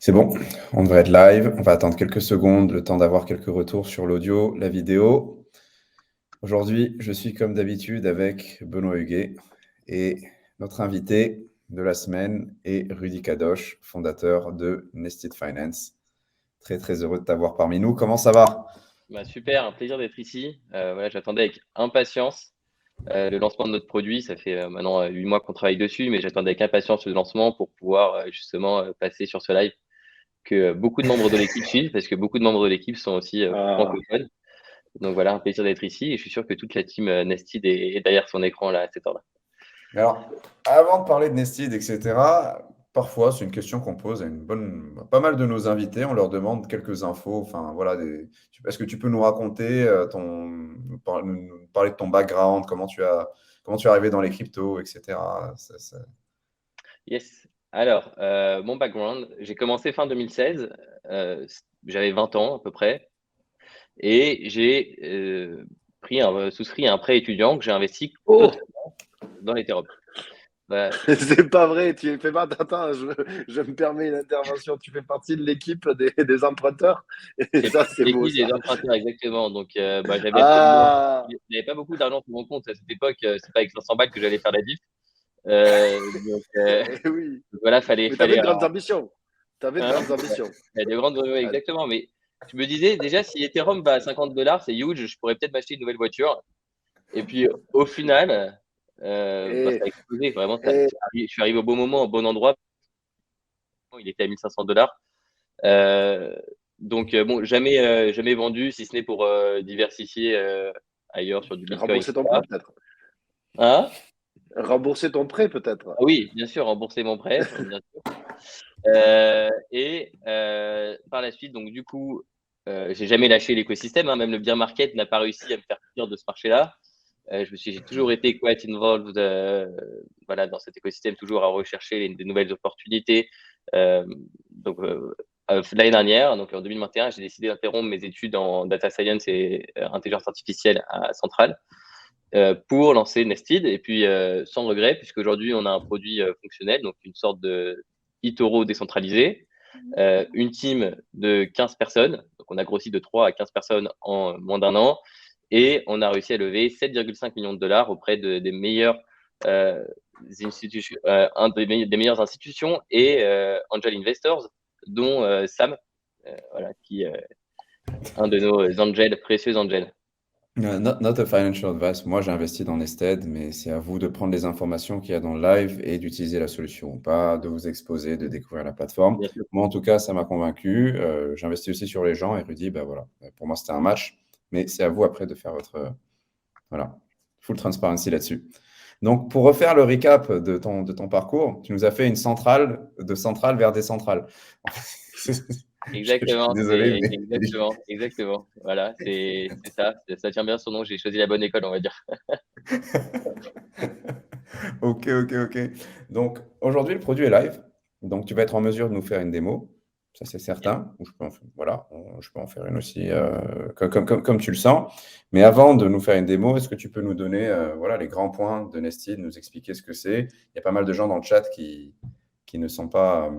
C'est bon, on devrait être live. On va attendre quelques secondes, le temps d'avoir quelques retours sur l'audio, la vidéo. Aujourd'hui, je suis comme d'habitude avec Benoît Huguet et notre invité de la semaine est Rudy Kadosh, fondateur de Nested Finance. Très, très heureux de t'avoir parmi nous. Comment ça va? Super, un plaisir d'être ici. Voilà, j'attendais avec impatience le lancement de notre produit. Ça fait maintenant 8 mois qu'on travaille dessus, mais j'attendais avec impatience le lancement pour pouvoir justement passer sur ce live que beaucoup de membres de l'équipe suivent, parce que beaucoup de membres de l'équipe sont aussi Ah, francophones. Donc voilà, un plaisir d'être ici et je suis sûr que toute la team Nested est derrière son écran là à cette heure-là. Alors, avant de parler de Nested, etc., parfois, c'est une question qu'on pose à pas mal de nos invités. On leur demande quelques infos. Enfin, voilà, est-ce que tu peux nous raconter nous parler de ton background, comment tu es arrivé dans les cryptos, etc. Yes. Alors, mon background, j'ai commencé fin 2016. J'avais 20 ans à peu près. Et j'ai souscrit un prêt étudiant que j'ai investi oh, totalement dans l'Ethereum. Voilà. c'est pas vrai, tu fais pas. Attends, je me permets une intervention. Tu fais partie de l'équipe des emprunteurs. Et J'ai ça, parti c'est de beau, l'équipe ça. des emprunteurs, exactement. Donc, Ah, j'avais pas beaucoup d'argent sur mon compte à cette époque. C'est pas avec 500 balles que j'allais faire la diff. Donc, eh oui. voilà, Mais tu avais fallait de grandes ambitions. Tu avais de hein, grandes ambitions. il y a des grandes, ouais, Ah, exactement. Mais je me disais, déjà, si Ethereum va à $50, c'est huge, je pourrais peut-être m'acheter une nouvelle voiture. Et puis, au final, ça Et, a explosé. Vraiment, et je suis arrivé au bon moment, au bon endroit. Il était à $1 500. Euh, donc, bon, jamais vendu, si ce n'est pour diversifier ailleurs sur du Bitcoin, rembourser ton prêt, etc. peut-être. Hein? Rembourser ton prêt, peut-être. Ah oui, bien sûr, rembourser mon prêt, bien sûr. Et par la suite, donc du coup, j'ai jamais lâché l'écosystème, hein, même le bear market n'a pas réussi à me faire sortir de ce marché-là. J'ai toujours été quite involved, voilà, dans cet écosystème, toujours à rechercher des nouvelles opportunités. Euh, donc l'année dernière, donc en 2021, j'ai décidé d'interrompre mes études en data science et intelligence artificielle à Centrale pour lancer Nested. Et puis sans regret, puisqu'aujourd'hui on a un produit fonctionnel, donc une sorte de eToro décentralisé, une team de 15 personnes. Donc on a grossi de 3 à 15 personnes en moins d'un an. Et on a réussi à lever 7,5 millions de dollars auprès des meilleures institutions, des meilleures institutions et angel investors, dont Sam, voilà, qui est un de nos angels, précieux angels. Not a financial advice. Moi, j'ai investi dans Nested, mais c'est à vous de prendre les informations qu'il y a dans le live et d'utiliser la solution, pas de vous exposer, de découvrir la plateforme. Bien sûr. Moi, en tout cas, ça m'a convaincu. J'investis aussi sur les gens et Rudy, bah voilà. Pour moi, c'était un match, mais c'est à vous après de faire voilà, full transparency là-dessus. Donc, pour refaire le recap de ton parcours, tu nous as fait une centrale, de centrale vers décentrale. Je suis Exactement, désolé, mais exactement. Voilà, c'est ça, ça tient bien son nom. J'ai choisi la bonne école, on va dire. Ok, ok, ok. Donc, aujourd'hui, le produit est live. Donc, tu vas être en mesure de nous faire une démo. Ça, c'est Yes. certain. Ou je peux en faire une aussi, comme tu le sens. Mais avant de nous faire une démo, est-ce que tu peux nous donner voilà, les grands points de Nested, nous expliquer ce que c'est? Il y a pas mal de gens dans le chat qui ne sont pas,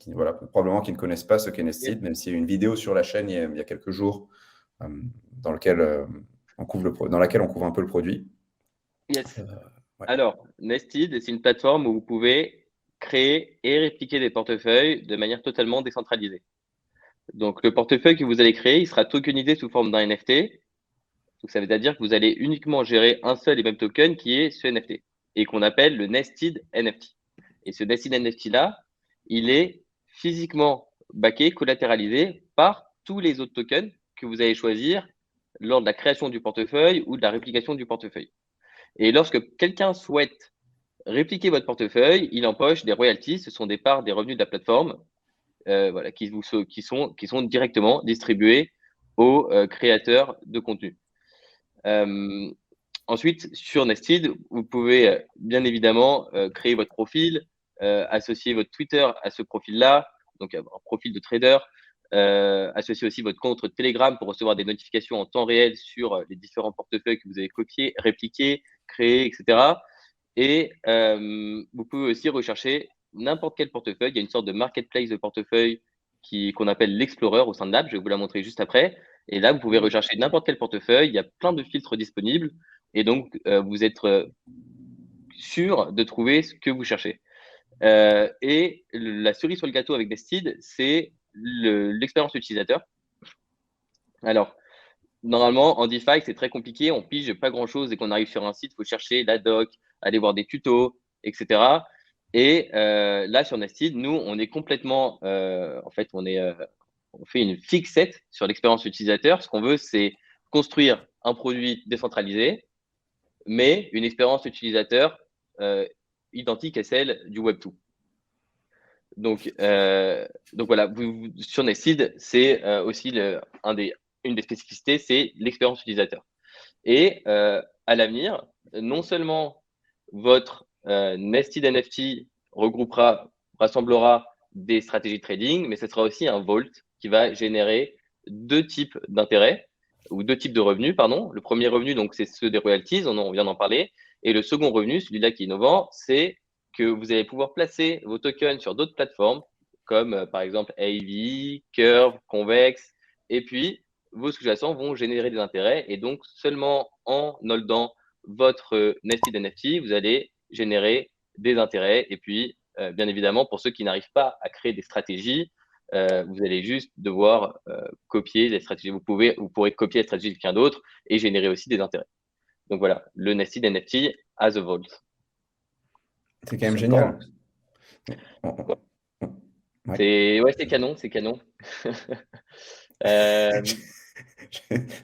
voilà, probablement qui ne connaissent pas ce qu'est Yes. Nested, même s'il y a eu une vidéo sur la chaîne il y a quelques jours euh, dans lequel, dans laquelle on couvre un peu le produit. Yes. Ouais. Alors, Nested, c'est une plateforme où vous pouvez créer et répliquer des portefeuilles de manière totalement décentralisée. Donc, le portefeuille que vous allez créer, il sera tokenisé sous forme d'un NFT. Donc, ça veut dire que vous allez uniquement gérer un seul et même token qui est ce NFT et qu'on appelle le Nested NFT. Et ce Nested NFT-là, il est physiquement backé, collatéralisé par tous les autres tokens que vous allez choisir lors de la création du portefeuille ou de la réplication du portefeuille. Et lorsque quelqu'un souhaite répliquer votre portefeuille, il empoche des royalties, ce sont des parts des revenus de la plateforme, voilà, qui sont directement distribués aux créateurs de contenu. Euh, Ensuite, sur Nested, vous pouvez bien évidemment créer votre profil, associer votre Twitter à ce profil-là, donc un profil de trader, associer aussi votre compte Telegram pour recevoir des notifications en temps réel sur les différents portefeuilles que vous avez copiés, répliqués, créés, etc. Et vous pouvez aussi rechercher n'importe quel portefeuille. Il y a une sorte de marketplace de portefeuille qu'on appelle l'Explorer au sein de l'app. Je vais vous la montrer juste après. Et là, vous pouvez rechercher n'importe quel portefeuille. Il y a plein de filtres disponibles. Et donc, vous êtes sûr de trouver ce que vous cherchez. Et la cerise sur le gâteau avec Nested, c'est l'expérience utilisateur. Alors, normalement, en DeFi, c'est très compliqué. On pige pas grand-chose. Dès qu'on arrive sur un site, il faut chercher la doc, aller voir des tutos, etc. Et là, sur Nested, nous, on est complètement… en fait, on fait une fixette sur l'expérience utilisateur. Ce qu'on veut, c'est construire un produit décentralisé, mais une expérience utilisateur identique à celle du Web2. Donc voilà, sur Nested, c'est aussi une des spécificités, c'est l'expérience utilisateur. Et à l'avenir, non seulement votre Nested NFT rassemblera des stratégies de trading, mais ce sera aussi un vault qui va générer deux types d'intérêts ou deux types de revenus, pardon. Le premier revenu, donc, c'est ceux des royalties, on vient d'en parler. Et le second revenu, celui-là qui est innovant, c'est que vous allez pouvoir placer vos tokens sur d'autres plateformes, comme par exemple AV, Curve, Convex, et puis vos sous-jacents vont générer des intérêts. Et donc, seulement en holdant votre Nested NFT, vous allez générer des intérêts. Et puis, bien évidemment, pour ceux qui n'arrivent pas à créer des stratégies, vous allez juste devoir copier les stratégies. Vous pourrez copier la stratégie de quelqu'un d'autre et générer aussi des intérêts. Donc voilà, le Nested NFT as a vault. C'est quand même génial. Ouais, c'est canon, c'est canon.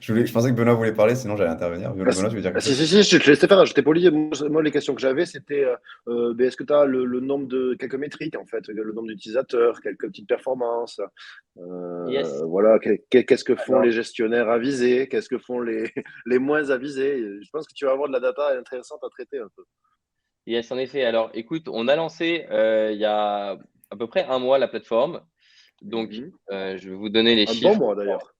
Je pensais que Benoît voulait parler, sinon j'allais intervenir. Benoît, tu veux dire quelque chose? Si, je te laissais faire, je t'ai poli. Moi, les questions que j'avais, c'était est-ce que tu as le nombre de quelques métriques, en fait, le nombre d'utilisateurs, quelques petites performances Yes. Voilà, qu'est-ce que font Alors, les gestionnaires avisés, qu'est-ce que font les moins avisés. Je pense que tu vas avoir de la data intéressante à traiter un peu. yes, en effet. Alors, écoute, on a lancé il y a à peu près un mois la plateforme. Donc, je vais vous donner les Un chiffres. bon mois, d'ailleurs.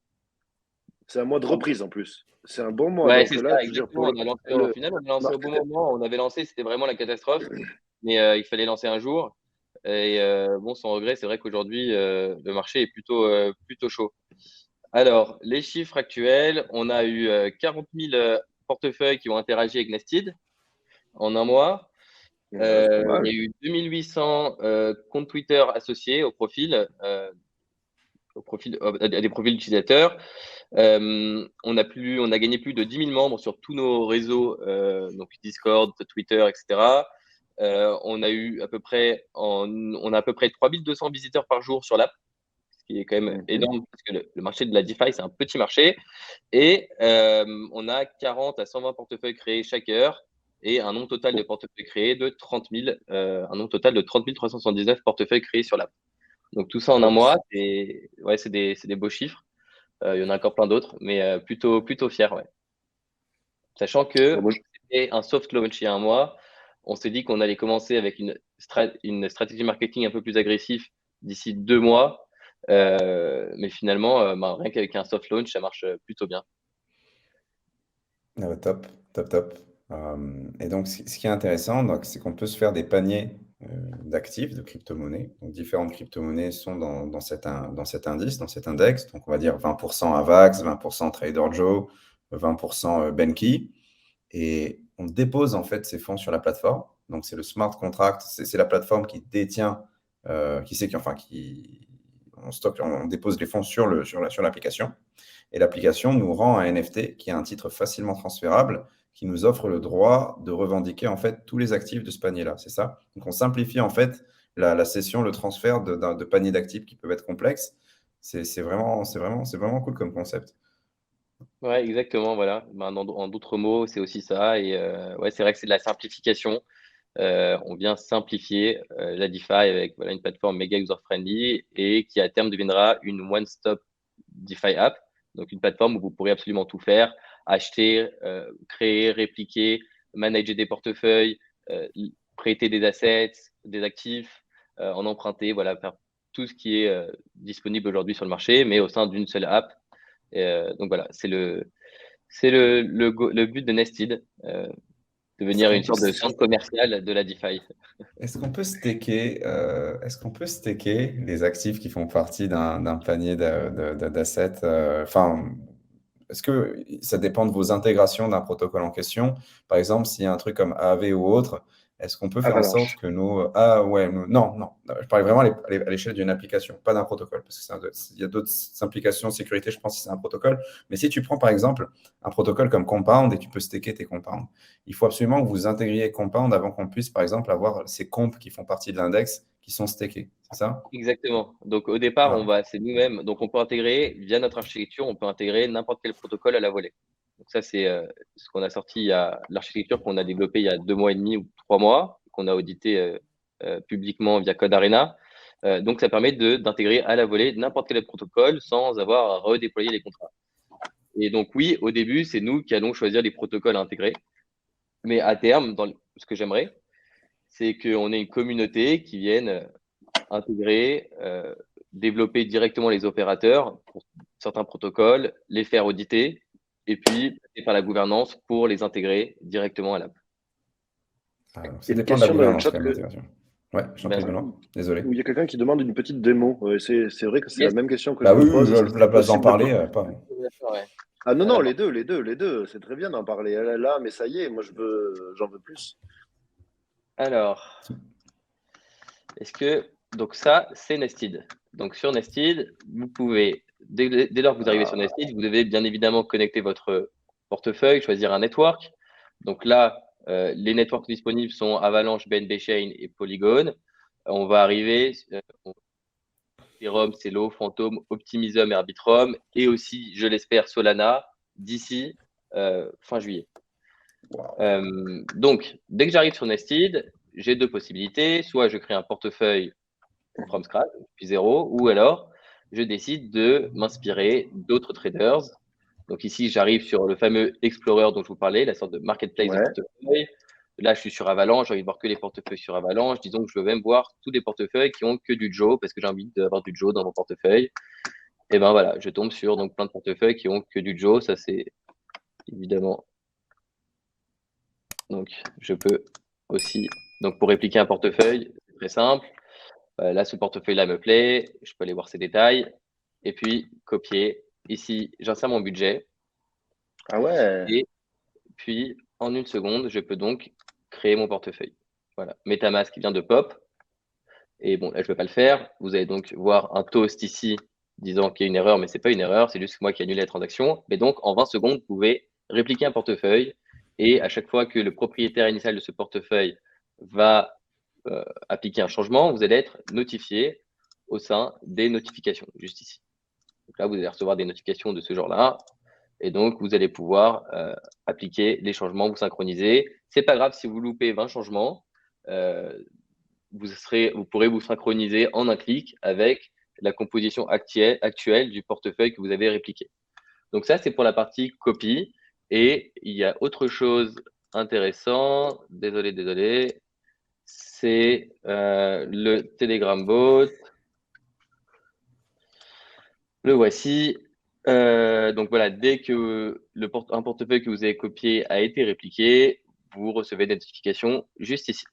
C'est un mois de reprise, en plus. C'est un bon mois. Ouais, Donc c'est là, ça, je veux dire, exactement. Au final, on a lancé au bon moment. On avait lancé, c'était vraiment la catastrophe, mais il fallait lancer un jour. Et bon, sans regret, c'est vrai qu'aujourd'hui, le marché est plutôt chaud. Alors, les chiffres actuels, on a eu 40 000 portefeuilles qui ont interagi avec Nested en un mois. Il y a eu 2800 comptes Twitter associés à des profils d'utilisateurs. On a gagné plus de 10 000 membres sur tous nos réseaux, donc Discord, Twitter, etc. On a à peu près 3200 visiteurs par jour sur l'app, ce qui est quand même énorme parce que le marché de la DeFi, c'est un petit marché. Et on a 40 à 120 portefeuilles créés chaque heure et un nombre total de portefeuilles créés de 30 000, un nombre total de 30 379 portefeuilles créés sur l'app. Donc tout ça en un mois, c'est des beaux chiffres. Il y en a encore plein d'autres, mais plutôt fier, ouais. Sachant que c'était un soft launch il y a un mois, on s'est dit qu'on allait commencer avec une stratégie marketing un peu plus agressive d'ici 2 mois. Mais finalement, rien qu'avec un soft launch, ça marche plutôt bien. Ah bah, top. Et donc, ce qui est intéressant, donc, c'est qu'on peut se faire des paniers d'actifs, de crypto-monnaies. Donc, différentes crypto-monnaies sont dans cet indice, dans cet index. Donc, on va dire 20% Avax, 20% Trader Joe, 20% Benki. Et on dépose en fait ces fonds sur la plateforme. Donc, c'est le smart contract, c'est la plateforme qui détient, on dépose les fonds sur l'application. Et l'application nous rend un NFT qui est un titre facilement transférable, qui nous offre le droit de revendiquer en fait tous les actifs de ce panier-là, c'est ça? Donc on simplifie en fait la cession, le transfert de paniers d'actifs qui peuvent être complexes. C'est vraiment cool comme concept. Ouais, exactement, voilà. En d'autres mots, c'est aussi ça. Et ouais, c'est vrai que c'est de la simplification. On vient simplifier la DeFi avec une plateforme méga user-friendly et qui à terme deviendra une one-stop DeFi app. Donc une plateforme où vous pourrez absolument tout faire, acheter, créer, répliquer, manager des portefeuilles, prêter des assets, des actifs, en emprunter, voilà, faire tout ce qui est disponible aujourd'hui sur le marché, mais au sein d'une seule app. Donc voilà, c'est le but de Nested. devenir une sorte de centre commercial de la DeFi. Est-ce qu'on peut staker les actifs qui font partie d'un panier d'assets enfin, est-ce que ça dépend de vos intégrations d'un protocole en question? Par exemple, s'il y a un truc comme Aave ou autre, est-ce qu'on peut faire en sorte Avalanche. que nos… Ah ouais, non, non. Je parlais vraiment à l'échelle d'une application, pas d'un protocole, parce qu'il y a d'autres implications de sécurité, je pense, si c'est un protocole. Mais si tu prends par exemple un protocole comme Compound et tu peux staker tes Compound, il faut absolument que vous intégriez Compound avant qu'on puisse, par exemple, avoir ces comps qui font partie de l'index qui sont stakés. C'est ça? Exactement. Donc au départ, Ah, c'est nous-mêmes. Donc on peut intégrer via notre architecture, on peut intégrer n'importe quel protocole à la volée. Donc ça, c'est ce qu'on a sorti il y a l'architecture qu'on a développée il y a 2 mois et demi ou 3 mois, qu'on a audité publiquement via Code Arena. Donc ça permet d'intégrer à la volée n'importe quel protocole sans avoir à redéployer les contrats. Et donc oui, au début, c'est nous qui allons choisir les protocoles à intégrer. Mais à terme, ce que j'aimerais, c'est qu'on ait une communauté qui vienne intégrer, développer directement les opérateurs pour certains protocoles, les faire auditer, et puis passer par la gouvernance pour les intégrer directement à l'app. ça Il y a une dépend de la question dans le gouvernance chat quand même, l'intégration. Ouais, je t'en Bien prie, sûr. Benoît. Désolé. où il y a quelqu'un qui demande une petite démo. C'est vrai que c'est la Yes. même question que je Bah me oui, oui, pose. Est-ce que la c'est place d'en possible de… parler, pas. Ouais. Ah non, non, Alors, les deux. C'est très bien d'en parler. Là, mais ça y est, moi, j'en veux plus. alors, donc ça, c'est Nested. Donc sur Nested, vous pouvez, dès lors que vous arrivez sur Nested, vous devez bien évidemment connecter votre portefeuille, choisir un network. Donc là, les networks disponibles sont Avalanche, BNB Chain et Polygon. On va arriver, Ethereum, Celo, Phantom, Optimism et Arbitrum, et aussi, je l'espère, Solana d'ici fin juillet. Donc, dès que j'arrive sur Nested, j'ai 2 possibilités. Soit je crée un portefeuille from scratch, depuis zéro, ou alors je décide de m'inspirer d'autres traders. Donc ici, j'arrive sur le fameux Explorer dont je vous parlais, la sorte de marketplace de Ouais. portefeuille. Là, je suis sur Avalanche, j'ai envie de voir que les portefeuilles sur Avalanche. Disons que je veux même voir tous les portefeuilles qui ont que du Joe, parce que j'ai envie d'avoir du Joe dans mon portefeuille. Et ben voilà, je tombe sur donc plein de portefeuilles qui ont que du Joe. Ça, c'est évidemment. Donc, je peux aussi. Donc, pour répliquer un portefeuille, c'est très simple. Là, ce portefeuille-là me plaît. Je peux aller voir ses détails. Et puis, copier. Ici, j'insère mon budget. Ah ouais. Et puis, en une seconde, je peux donc créer mon portefeuille. Voilà. MetaMask vient de pop. Et bon, là, je ne vais pas le faire. Vous allez donc voir un toast ici disant qu'il y a une erreur, mais ce n'est pas une erreur. C'est juste moi qui ai annulé la transaction. Mais donc, en 20 secondes, vous pouvez répliquer un portefeuille. Et à chaque fois que le propriétaire initial de ce portefeuille va appliquer un changement, vous allez être notifié au sein des notifications, juste ici. Donc là, vous allez recevoir des notifications de ce genre-là. Et donc, vous allez pouvoir appliquer les changements, vous synchroniser. C'est pas grave si vous loupez 20 changements. Vous pourrez vous synchroniser en un clic avec la composition actuelle du portefeuille que vous avez répliqué. Donc ça, c'est pour la partie copie. Et il y a autre chose intéressant. Désolé. C'est le Telegram bot. Le voici. Donc voilà, dès que un portefeuille que vous avez copié a été répliqué, vous recevez des notifications juste ici.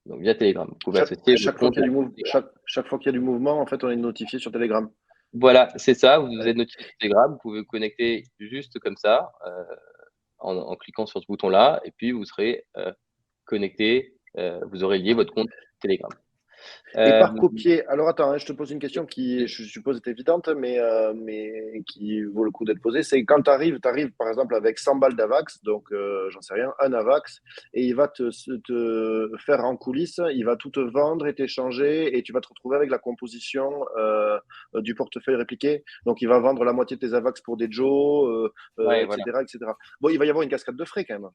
Donc via Telegram. Vous pouvez associer votre Fois compte qu'il y à a Telegram. chaque fois qu'il y a du mouvement, en fait, on est notifié sur Telegram. Voilà, c'est ça. Vous êtes notifié sur Telegram. Vous pouvez vous connecter juste comme ça, en cliquant sur ce bouton-là, et puis vous serez connecté. Vous aurez lié votre compte Telegram. Et par copier, alors attends, je te pose une question qui, je suppose, est évidente, mais qui vaut le coup d'être posée. C'est quand tu arrives par exemple avec 100 balles d'Avax, donc j'en sais rien, un Avax, et il va te faire en coulisses, il va tout te vendre et t'échanger, et tu vas te retrouver avec la composition du portefeuille répliqué. Donc il va vendre la moitié de tes Avax pour des Joe, Ouais, etc., voilà. etc. Bon, il va y avoir une cascade de frais quand même.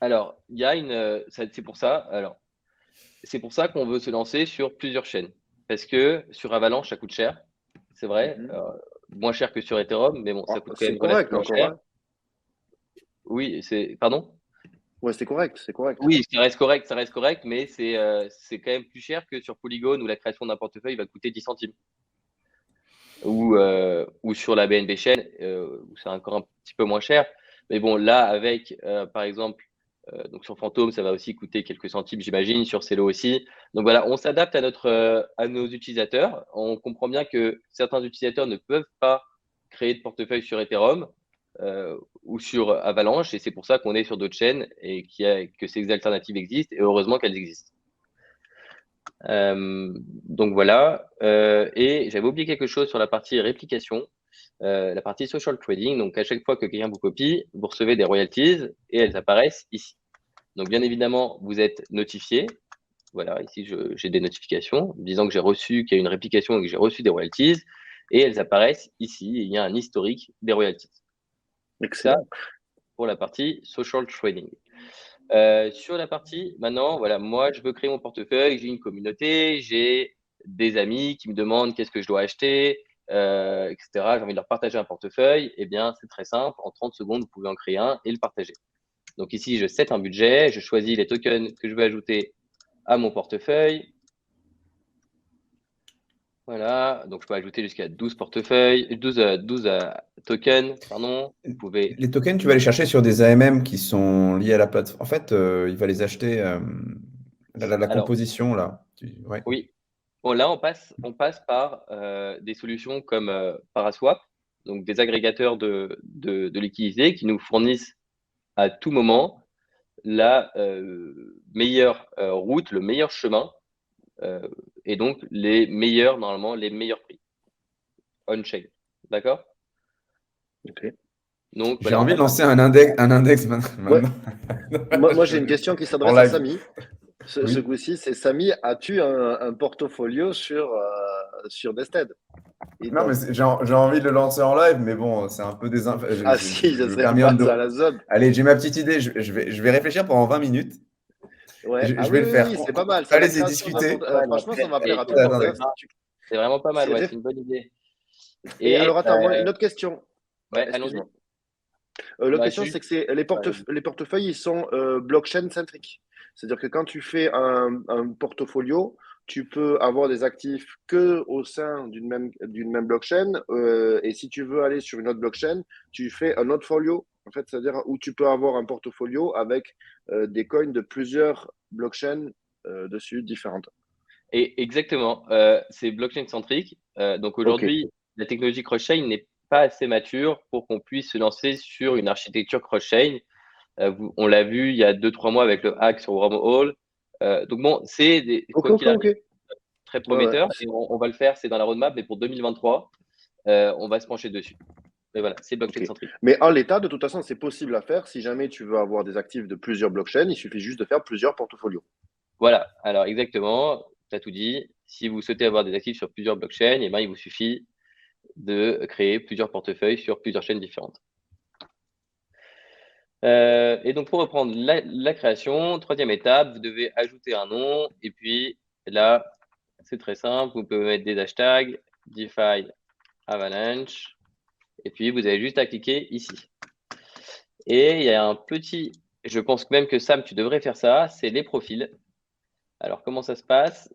Alors, il y a c'est pour ça. Alors, c'est pour ça qu'on veut se lancer sur plusieurs chaînes. Parce que sur Avalanche, ça coûte cher. C'est vrai. Moins cher que sur Ethereum, mais bon, ça coûte quand C'est même correct relativement encore, cher. hein. Oui, c'est. Pardon? Ouais, c'est correct. Oui, ça reste correct, mais c'est quand même plus cher que sur Polygon où la création d'un portefeuille va coûter 10 centimes. Ou sur la BNB Chain, où c'est encore un petit peu moins cher. Mais bon, là, avec, par exemple, Donc sur Phantom, ça va aussi coûter quelques centimes, j'imagine, sur Celo aussi. Donc voilà, on s'adapte à nos utilisateurs. On comprend bien que certains utilisateurs ne peuvent pas créer de portefeuille sur Ethereum ou sur Avalanche, et c'est pour ça qu'on est sur d'autres chaînes et que ces alternatives existent, et heureusement qu'elles existent. Donc voilà, et j'avais oublié quelque chose sur la partie réplication, la partie social trading. Donc à chaque fois que quelqu'un vous copie, vous recevez des royalties et elles apparaissent ici. Donc bien évidemment, vous êtes notifié. Voilà, ici j'ai des notifications disant que j'ai reçu, qu'il y a une réplication et que j'ai reçu des royalties, et elles apparaissent ici. Et il y a un historique des royalties. Excellent. Ça pour la partie social trading. Sur la partie, maintenant, voilà, moi, je veux créer mon portefeuille, j'ai une communauté, j'ai des amis qui me demandent qu'est-ce que je dois acheter, etc. J'ai envie de leur partager un portefeuille. Eh bien, c'est très simple. En 30 secondes, vous pouvez en créer un et le partager. Donc ici, je set un budget, je choisis les tokens que je veux ajouter à mon portefeuille. Voilà, donc je peux ajouter jusqu'à 12 portefeuilles, 12 tokens, pardon. Vous pouvez... Les tokens, tu vas les chercher sur des AMM qui sont liés à la plateforme. En fait, il va les acheter, la Alors, composition, là. Ouais. oui. Bon, là, on passe par des solutions comme Paraswap, donc des agrégateurs de liquidités qui nous fournissent à tout moment la meilleure route, le meilleur chemin et donc normalement, les meilleurs prix on-chain. D'accord? Ok. Donc, J'ai voilà, on envie va de lancer un index Ouais. maintenant. Moi, j'ai une question qui En s'adresse à live. Samy. Ce Oui. coup-ci, c'est Samy, as-tu un portfolio sur Dested? Non, mais j'ai envie de le lancer en live, mais bon, c'est un peu Ah si, je ça me serait permets pas à la zone. Allez, j'ai ma petite idée. Je vais réfléchir pendant 20 minutes. Ouais. Ah Je oui, vais le oui, faire. oui, c'est pas mal. C'est la Allez-y, création d'un discutez. compte. Ouais, non, Franchement, ça va plaire à tout le monde. Attendez. Hein. c'est vraiment pas mal, C'est ouais, ré- c'est une bonne idée. Et alors, attends, moi, une autre question. Ouais, allons-y. Excuse-moi. L'autre Bah, question, c'est que les portefeuilles, ils sont blockchain centriques. C'est-à-dire que quand tu fais un portfolio, tu peux avoir des actifs que au sein d'une même blockchain. Et si tu veux aller sur une autre blockchain, tu fais un autre folio. En fait, c'est-à-dire où tu peux avoir un portfolio avec des coins de plusieurs blockchains dessus différentes. Et exactement, c'est blockchain centrique. Donc Ok. aujourd'hui, la technologie cross-chain n'est pas assez mature pour qu'on puisse se lancer sur une architecture cross-chain. On l'a vu il y a 2-3 mois avec le hack sur Wormhole. Donc bon, Ok, quoi ok, qu'il ok. arrive, très Ouais, ouais. prometteur. Et on va le faire, c'est dans la roadmap, mais pour 2023, on va se pencher dessus. Et voilà, c'est blockchain Ok. centrique. Mais en l'état, de toute façon, c'est possible à faire. Si jamais tu veux avoir des actifs de plusieurs blockchains, il suffit juste de faire plusieurs portfolios. Voilà, alors exactement, tu as tout dit. Si vous souhaitez avoir des actifs sur plusieurs blockchains, eh ben, il vous suffit de créer plusieurs portefeuilles sur plusieurs chaînes différentes. Et donc, pour reprendre la création, troisième étape, vous devez ajouter un nom. Et puis là, c'est très simple. Vous pouvez mettre des hashtags, DeFi Avalanche. Et puis, vous avez juste à cliquer ici. Et il y a un petit, je pense même que Sam, tu devrais faire ça, c'est les profils. Alors, comment ça se passe?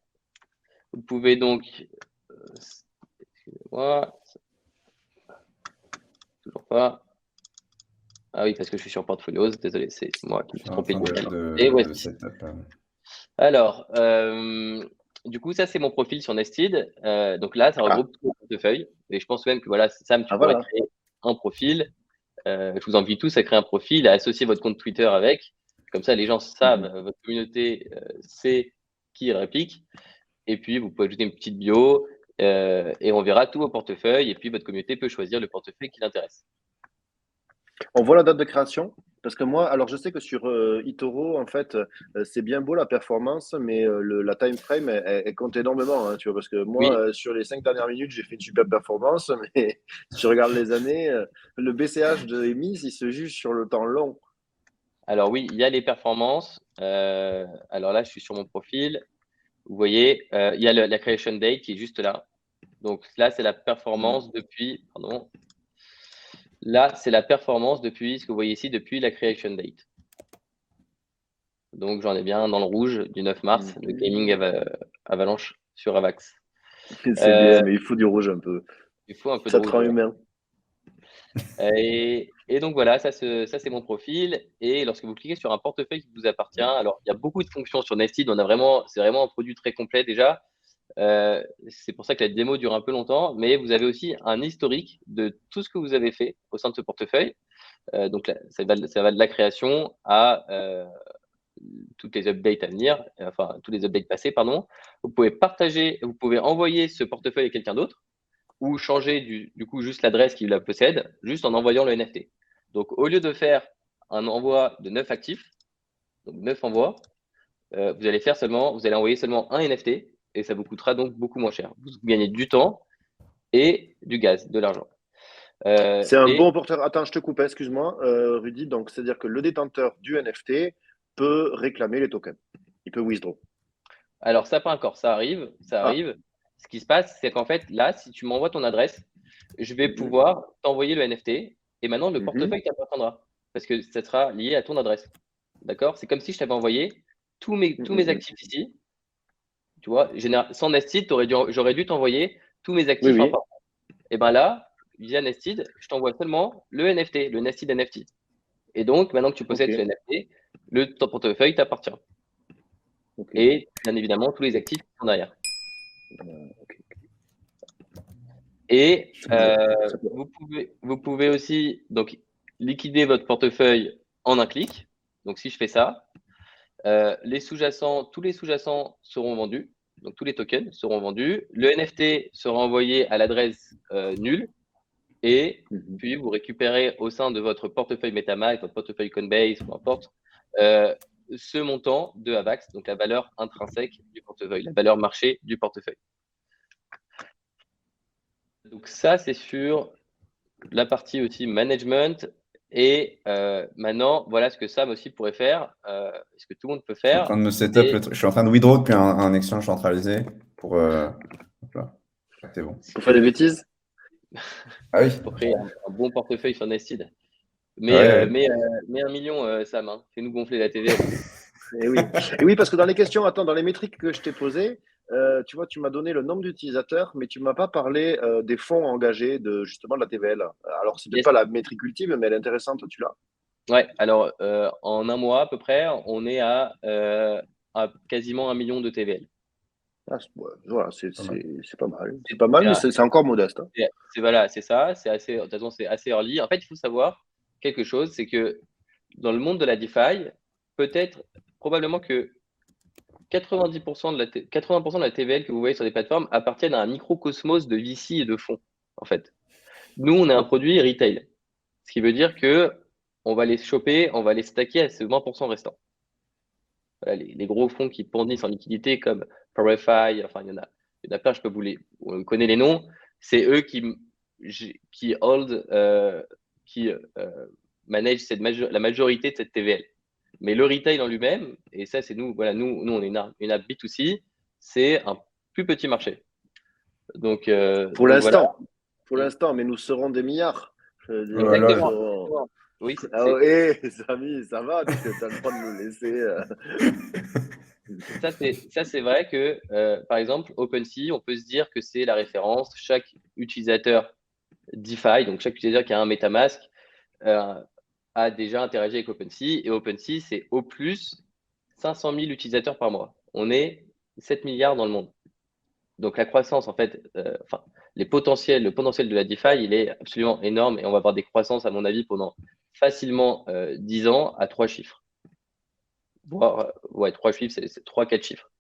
Vous pouvez donc, excusez-moi, toujours pas. Ah oui, parce que je suis sur Portfolios. Désolé, c'est moi qui me suis trompé. Et voici. Setup. Alors, du coup, ça, c'est mon profil sur Nested. Donc là, ça regroupe tous les portefeuilles. Et je pense même que voilà, Sam, tu pourrais Voilà. créer un profil. Je vous invite tous à créer un profil, à associer votre compte Twitter avec. Comme ça, les gens savent, votre communauté sait qui réplique. Et puis, vous pouvez ajouter une petite bio et on verra tous vos portefeuilles. Et puis, votre communauté peut choisir le portefeuille qui l'intéresse. On voit la date de création. Parce que moi, alors je sais que sur eToro, en fait, c'est bien beau la performance, mais la time frame, elle compte énormément. Hein, tu vois, parce que moi, Oui, sur les 5 dernières minutes, j'ai fait une super performance, mais si je regarde les années, le BCH de Emis, il se juge sur le temps long. alors oui, il y a les performances. Alors là, je suis sur mon profil. Vous voyez, il y a la creation date qui est juste là. Donc là, c'est la performance depuis, pardon. Là, c'est la performance depuis, ce que vous voyez ici, depuis la creation date. Donc j'en ai bien dans le rouge du 9 mars, le gaming Avalanche sur Avax. C'est bien, mais il faut du rouge un peu. Il faut un peu de Ça te rouge. rend humain. Et Et donc voilà, ça c'est mon profil. Et lorsque vous cliquez sur un portefeuille qui vous appartient, alors il y a beaucoup de fonctions sur Nested. C'est vraiment un produit très complet déjà. C'est pour ça que la démo dure un peu longtemps, mais vous avez aussi un historique de tout ce que vous avez fait au sein de ce portefeuille. Donc là, ça va de la création à toutes les updates à venir, enfin tous les updates passés, pardon. Vous pouvez partager, vous pouvez envoyer ce portefeuille à quelqu'un d'autre ou changer du coup juste l'adresse qui la possède, juste en envoyant le NFT. Donc au lieu de faire un envoi de 9 actifs, donc 9 envois, vous allez envoyer seulement un NFT et ça vous coûtera donc beaucoup moins cher. Vous gagnez du temps et du gaz, de l'argent. C'est un bon porteur. Attends, je te coupe, excuse-moi, Rudy. Donc, c'est-à-dire que le détenteur du NFT peut réclamer les tokens. Il peut withdraw. Alors, ça, pas encore. Ça arrive. Ce qui se passe, c'est qu'en fait, là, si tu m'envoies ton adresse, je vais pouvoir t'envoyer le NFT et maintenant, le portefeuille t'appartiendra parce que ça sera lié à ton adresse. D'accord? C'est comme si je t'avais envoyé tous mes actifs ici. Tu vois, sans Nested, j'aurais dû t'envoyer tous mes actifs Oui. importants. Et bien là, via Nested, je t'envoie seulement le NFT, le Nested NFT. Et donc, maintenant que tu possèdes ce NFT, ton portefeuille t'appartient. Et bien évidemment, tous les actifs qui sont derrière. Et vous pouvez aussi donc, liquider votre portefeuille en un clic. Donc, si je fais ça, tous les sous-jacents seront vendus. Donc, tous les tokens seront vendus. Le NFT sera envoyé à l'adresse nulle. Et puis, vous récupérez au sein de votre portefeuille MetaMask, votre portefeuille Coinbase, peu importe, ce montant de AVAX, donc la valeur intrinsèque du portefeuille, la valeur marché du portefeuille. Donc ça, c'est sur la partie aussi management. Et maintenant, voilà ce que Sam aussi pourrait faire, ce que tout le monde peut faire. Je suis en train de me setup le truc. Je suis en train de withdraw depuis un exchange centralisé pour. C'est bon. Pour faire des bêtises. Ah oui. Pour créer un bon portefeuille sur Nested. Mais 1 million, Sam, hein, fais-nous gonfler la TVL. Et oui, parce que dans les questions, dans les métriques que je t'ai posées, tu vois, tu m'as donné le nombre d'utilisateurs, mais tu ne m'as pas parlé des fonds engagés justement de la TVL. Alors, c'est peut-être pas la métrique ultime, mais elle est intéressante, tu l'as. Ouais, alors en un mois à peu près, on est à quasiment 1 million de TVL. Voilà, c'est pas mal. C'est pas mal, mais c'est encore modeste. Hein. C'est ça. De toute façon, c'est assez early. En fait, il faut savoir quelque chose, c'est que dans le monde de la DeFi, probablement que 80% de la TVL que vous voyez sur les plateformes appartiennent à un microcosmos de VC et de fonds, en fait. Nous, on est un produit retail. Ce qui veut dire que on va les choper, on va les stacker à ce 20% restant. Voilà, les gros fonds qui fournissent en liquidité comme PowerFi, enfin, il y en a plein, on connaît les noms. C'est eux qui managent la majorité de cette TVL. Mais le retail en lui-même, et ça, c'est nous, voilà, nous on est une app B2C, c'est un plus petit marché. Donc, pour l'instant, mais nous serons des milliards. Exactement. Oui, Samy, ça va, tu as le droit de nous laisser. Ça, c'est vrai que, par exemple, OpenSea, on peut se dire que c'est la référence. Chaque utilisateur DeFi, donc chaque utilisateur qui a un MetaMask, a déjà interagi avec OpenSea. Et OpenSea, c'est au plus 500 000 utilisateurs par mois. On est 7 milliards dans le monde. Donc la croissance, en fait, le potentiel de la DeFi, il est absolument énorme et on va avoir des croissances, à mon avis, pendant facilement 10 ans à 3 chiffres. Voire, 3 chiffres, c'est 3-4 chiffres.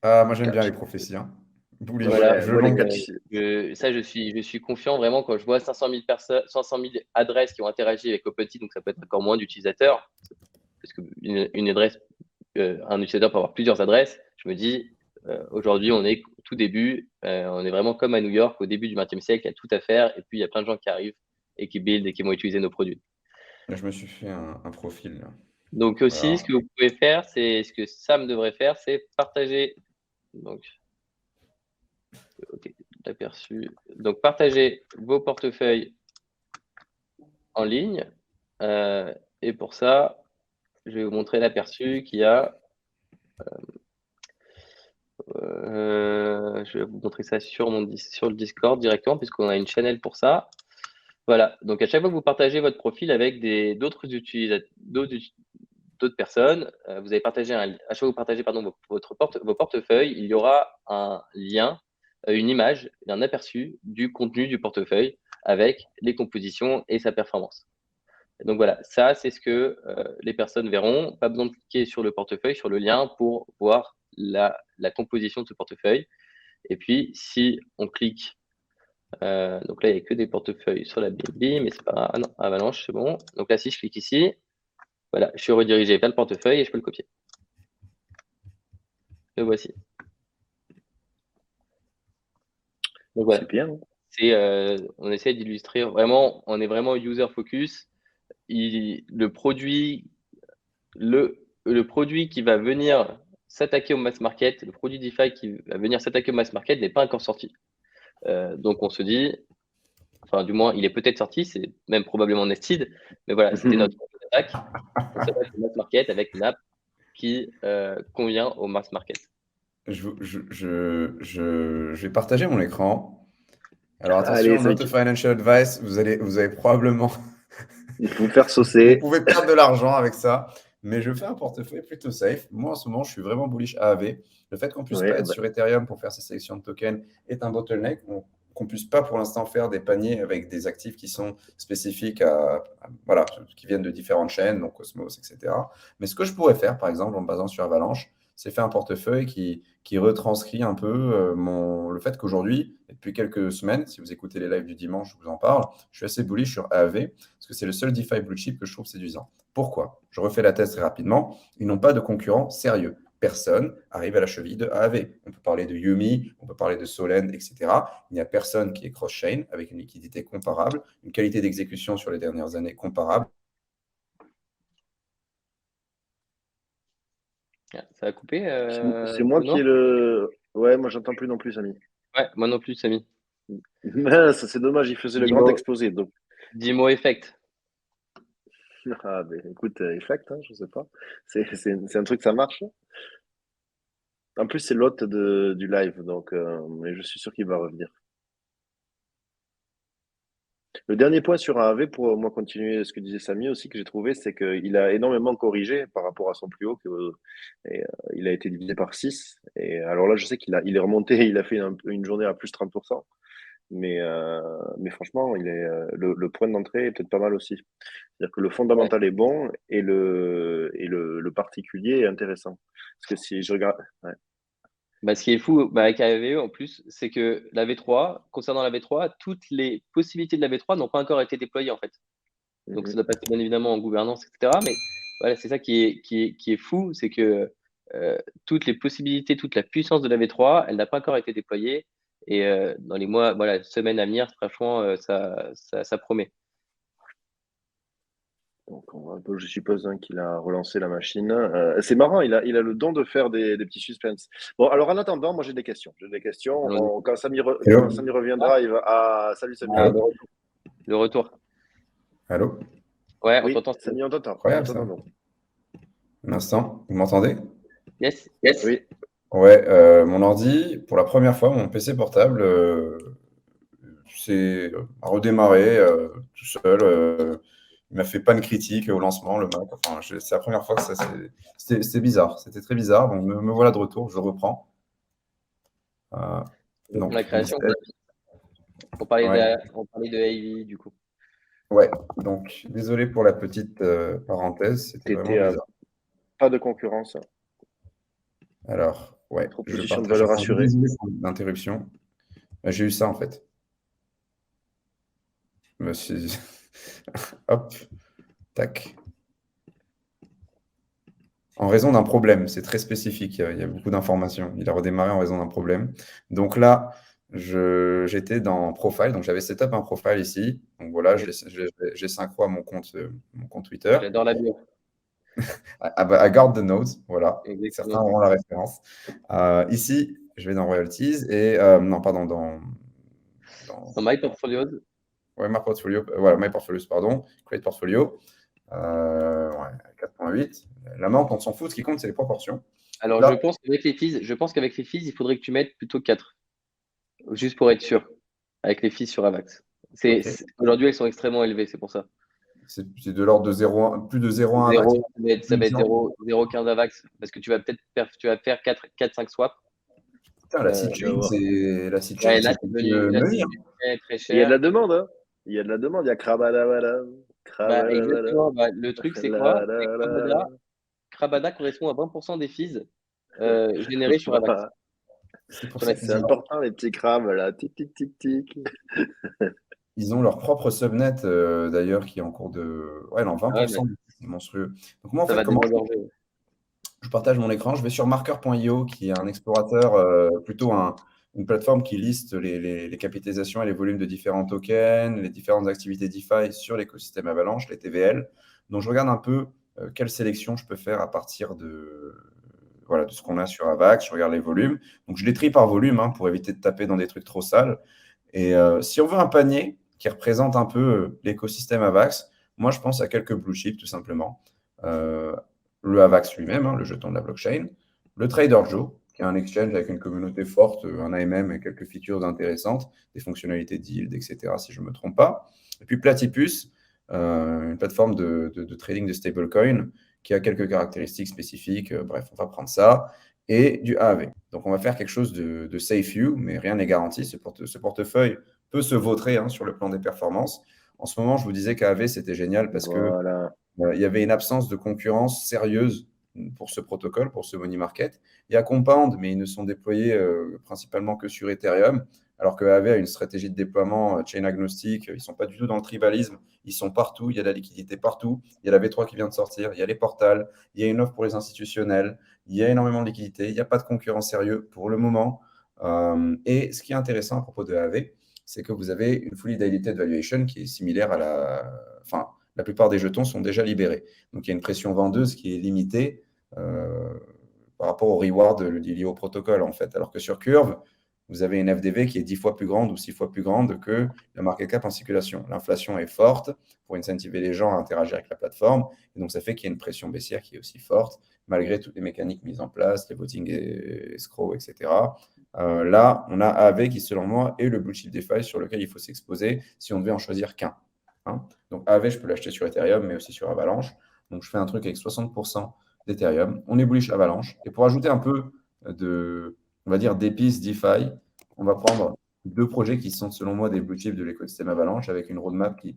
Ah, moi, j'aime bien les prophéties. Hein. Ça, je suis confiant vraiment quand je vois 500 000 adresses qui ont interagi avec OpenSea, donc ça peut être encore moins d'utilisateurs, parce qu'une adresse, un utilisateur peut avoir plusieurs adresses. Je me dis, aujourd'hui, on est au tout début, on est vraiment comme à New York au début du XXe siècle, il y a tout à faire, et puis il y a plein de gens qui arrivent et qui build et qui vont utiliser nos produits. Je me suis fait un profil. Là. Donc aussi, ce que vous pouvez faire, c'est ce que Sam devrait faire, c'est partager. Donc, l'aperçu. Donc, partagez vos portefeuilles en ligne. Et pour ça, je vais vous montrer l'aperçu qu'il y a. Je vais vous montrer ça sur le Discord directement, puisqu'on a une channel pour ça. Voilà. Donc, à chaque fois que vous partagez votre profil avec d'autres personnes, vous avez partagé à chaque fois que vous partagez vos portefeuilles, il y aura un lien, une image, un aperçu du contenu du portefeuille avec les compositions et sa performance. Donc voilà, ça c'est ce que les personnes verront. Pas besoin de cliquer sur le portefeuille, sur le lien pour voir la composition de ce portefeuille. Et puis si on clique, donc là il n'y a que des portefeuilles sur la BNB, mais c'est pas grave. Ah non, Avalanche, c'est bon. Donc là si je clique ici, voilà, je suis redirigé vers le portefeuille et je peux le copier. Le voici. Donc voilà. C'est bien. On essaie d'illustrer vraiment, on est vraiment user focus. Le produit qui va venir s'attaquer au mass market, le produit DeFi qui va venir s'attaquer au mass market n'est pas encore sorti. Donc on se dit, enfin du moins il est peut-être sorti, c'est même probablement nested, mais voilà, c'était notre attaque. On s'attaque au mass market avec une app qui convient au mass market. Je vais partager mon écran. Alors attention, Allez, not a financial advice, vous allez probablement vous faire saucer. Vous pouvez perdre de l'argent avec ça, mais je fais un portefeuille plutôt safe. Moi, en ce moment, je suis vraiment bullish AAV. Le fait qu'on puisse pas être sur Ethereum pour faire ces sélections de tokens est un bottleneck. Qu'on puisse pas pour l'instant faire des paniers avec des actifs qui sont spécifiques voilà, qui viennent de différentes chaînes, donc Cosmos, etc. Mais ce que je pourrais faire, par exemple, en me basant sur Avalanche, c'est faire un portefeuille qui retranscrit un peu le fait qu'aujourd'hui, depuis quelques semaines, si vous écoutez les lives du dimanche, je vous en parle, je suis assez bullish sur AAV parce que c'est le seul DeFi blue chip que je trouve séduisant. Pourquoi? Je refais la thèse très rapidement. Ils n'ont pas de concurrents sérieux. Personne arrive à la cheville de AAV. On peut parler de Yumi, on peut parler de Solend, etc. Il n'y a personne qui est cross-chain avec une liquidité comparable, une qualité d'exécution sur les dernières années comparable. Ça a coupé. C'est moi qui ai le. Ouais, moi j'entends plus non plus, Samy. Ouais, moi non plus, Samy. C'est dommage, il faisait le grand exposé. Donc... Dis-moi effect. Ah, ben écoute, effect, je sais pas. C'est un truc, ça marche. En plus, c'est l'hôte du live, donc mais je suis sûr qu'il va revenir. Le dernier point sur AAV, pour moi continuer ce que disait Samy aussi, que j'ai trouvé, c'est qu'il a énormément corrigé par rapport à son plus haut. Il a été divisé par 6. Et alors là, je sais il est remonté, il a fait une journée à plus 30%. Mais franchement, le point d'entrée est peut-être pas mal aussi. C'est-à-dire que le fondamental est bon et le particulier est intéressant. Parce que si je regarde. Ouais. Ce qui est fou avec AVE en plus, c'est que la V3, concernant la V3, toutes les possibilités de la V3 n'ont pas encore été déployées en fait. Donc ça doit passer bien évidemment en gouvernance, etc. Mais voilà, c'est ça qui est fou, c'est que toutes les possibilités, toute la puissance de la V3, elle n'a pas encore été déployée. Et dans les mois, voilà, semaines à venir, franchement, ça promet. Donc, je suppose qu'il a relancé la machine. C'est marrant, il a le don de faire des petits suspens. Bon, alors en attendant, moi j'ai des questions. Quand Samy reviendra, il va. Ah, salut Samy. Le retour. Allô? Ouais, oui, on t'entend. Samy, on t'entend. Incroyable, ça. Un instant, vous m'entendez? Yes. Oui. Ouais, mon ordi, pour la première fois, mon PC portable a redémarré tout seul. Il m'a fait panne critique au lancement, le Mac. Enfin, c'est la première fois que ça. C'était bizarre. C'était très bizarre. Donc, me voilà de retour. Je reprends. Donc, la création. On parlait de AV, du coup. Ouais. Donc, désolé pour la petite parenthèse. C'était vraiment bizarre. Pas de concurrence. Alors, ouais. Proposition de valeur assurée. L'interruption. J'ai eu ça, en fait. Hop. Tac. En raison d'un problème, c'est très spécifique, il y a beaucoup d'informations. Il a redémarré en raison d'un problème. Donc là, j'étais dans Profile, donc j'avais setup un profile ici. Donc voilà, j'ai synchro à mon compte Twitter. J'adore la bio. I got the notes, voilà. Exactement. Certains auront la référence. Ici, je vais dans Royalties et non, pardon, dans My Portfolios. Ouais, My Portfolio, voilà, My Portfolios, pardon. Create Portfolio. 4.8. La menthe, on s'en fout. Ce qui compte, c'est les proportions. Alors, là, je pense qu'avec les fees, il faudrait que tu mettes plutôt 4. Juste pour être sûr. Avec les fees sur Avax. Aujourd'hui, elles sont extrêmement élevées, c'est pour ça. C'est de l'ordre de 0, plus de 0,1 AVAX. Ça va être 0,15 AVAX parce que tu vas faire 4-5 swaps. Putain, la sidechain, c'est Là, c'est devenu très Il y a de cher. la demande, hein. Il y a de la demande, il y a Krabadabada. Exactement. Le truc, c'est quoi? Krabada correspond à 20% des fees générés sur AVAX. C'est pour ça C'est important, les petits crabes, là. Tic, tic, tic, tic. Ils ont leur propre subnet, d'ailleurs, qui est en cours de... Ouais, non, 20%, c'est monstrueux. Donc moi, en fait, comment je partage mon écran, je vais sur marker.io, qui est un explorateur, plutôt une plateforme qui liste les capitalisations et les volumes de différents tokens, les différentes activités DeFi sur l'écosystème Avalanche, les TVL. Donc, je regarde un peu quelle sélection je peux faire à partir de ce qu'on a sur Avax. Je regarde les volumes. Donc, je les trie par volume pour éviter de taper dans des trucs trop sales. Et si on veut un panier qui représente un peu l'écosystème Avax, moi, je pense à quelques blue chips, tout simplement. Le Avax lui-même, le jeton de la blockchain, le Trader Joe, qui est un exchange avec une communauté forte, un AMM et quelques features intéressantes, des fonctionnalités d'yield, etc., si je ne me trompe pas. Et puis Platypus, une plateforme de trading de stablecoin qui a quelques caractéristiques spécifiques. Bref, on va prendre ça. Et du AAV. Donc, on va faire quelque chose de safe view, mais rien n'est garanti. Ce portefeuille peut se vautrer sur le plan des performances. En ce moment, je vous disais qu'AAV, c'était génial parce que il y avait une absence de concurrence sérieuse pour ce protocole, pour ce money market. Il y a Compound, mais ils ne sont déployés principalement que sur Ethereum, alors que AAV a une stratégie de déploiement chain agnostique. Ils ne sont pas du tout dans le tribalisme. Ils sont partout. Il y a de la liquidité partout. Il y a la V3 qui vient de sortir. Il y a les portals. Il y a une offre pour les institutionnels. Il y a énormément de liquidité. Il n'y a pas de concurrent sérieux pour le moment. Et ce qui est intéressant à propos de AAV, c'est que vous avez une fully diluted valuation qui est similaire à la plupart des jetons sont déjà libérés. Donc, il y a une pression vendeuse qui est limitée par rapport au reward lié au protocole, en fait. Alors que sur Curve, vous avez une FDV qui est 10 fois plus grande ou 6 fois plus grande que le market cap en circulation. L'inflation est forte pour incentiver les gens à interagir avec la plateforme. Et donc, ça fait qu'il y a une pression baissière qui est aussi forte, malgré toutes les mécaniques mises en place, les voting escrocs, etc. Là, on a AAV qui, selon moi, est le blue chip DeFi sur lequel il faut s'exposer si on devait en choisir qu'un. Donc AAV, je peux l'acheter sur Ethereum, mais aussi sur Avalanche. Donc je fais un truc avec 60% d'Ethereum. On est bullish Avalanche. Et pour ajouter un peu on va dire, d'épices DeFi, on va prendre deux projets qui sont, selon moi, des blue chips de l'écosystème Avalanche, avec une roadmap qui,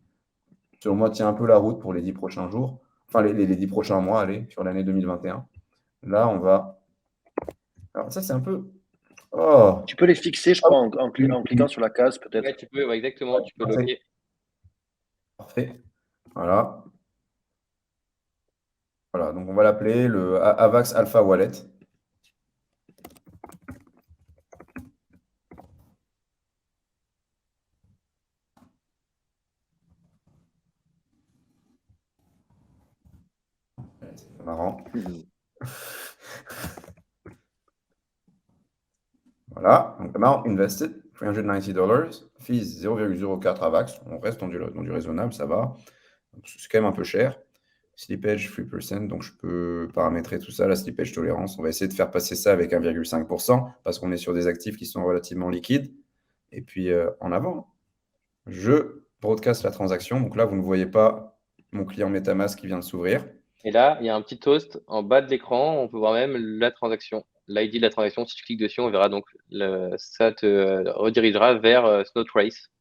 selon moi, tient un peu la route pour les 10 prochains jours, enfin les 10 prochains mois, allez, sur l'année 2021. Là, on va... Alors ça, c'est un peu... Oh. Tu peux les fixer, je crois, en cliquant sur la case, peut-être. Ouais, tu peux, exactement, tu peux loquer. Parfait. Voilà. Voilà, donc on va l'appeler le Avax Alpha Wallet. C'est marrant. Voilà, donc amount invested, $390, fees 0,04 AVAX, on reste dans du raisonnable, ça va. C'est quand même un peu cher. Slippage 3%, donc je peux paramétrer tout ça, la slippage tolérance. On va essayer de faire passer ça avec 1,5% parce qu'on est sur des actifs qui sont relativement liquides. Et puis en avant, je broadcast la transaction. Donc là, vous ne voyez pas mon client MetaMask qui vient de s'ouvrir. Et là, il y a un petit toast en bas de l'écran. On peut voir même la transaction, l'ID de la transaction. Si tu cliques dessus, on verra donc ça te redirigera vers Snowtrace,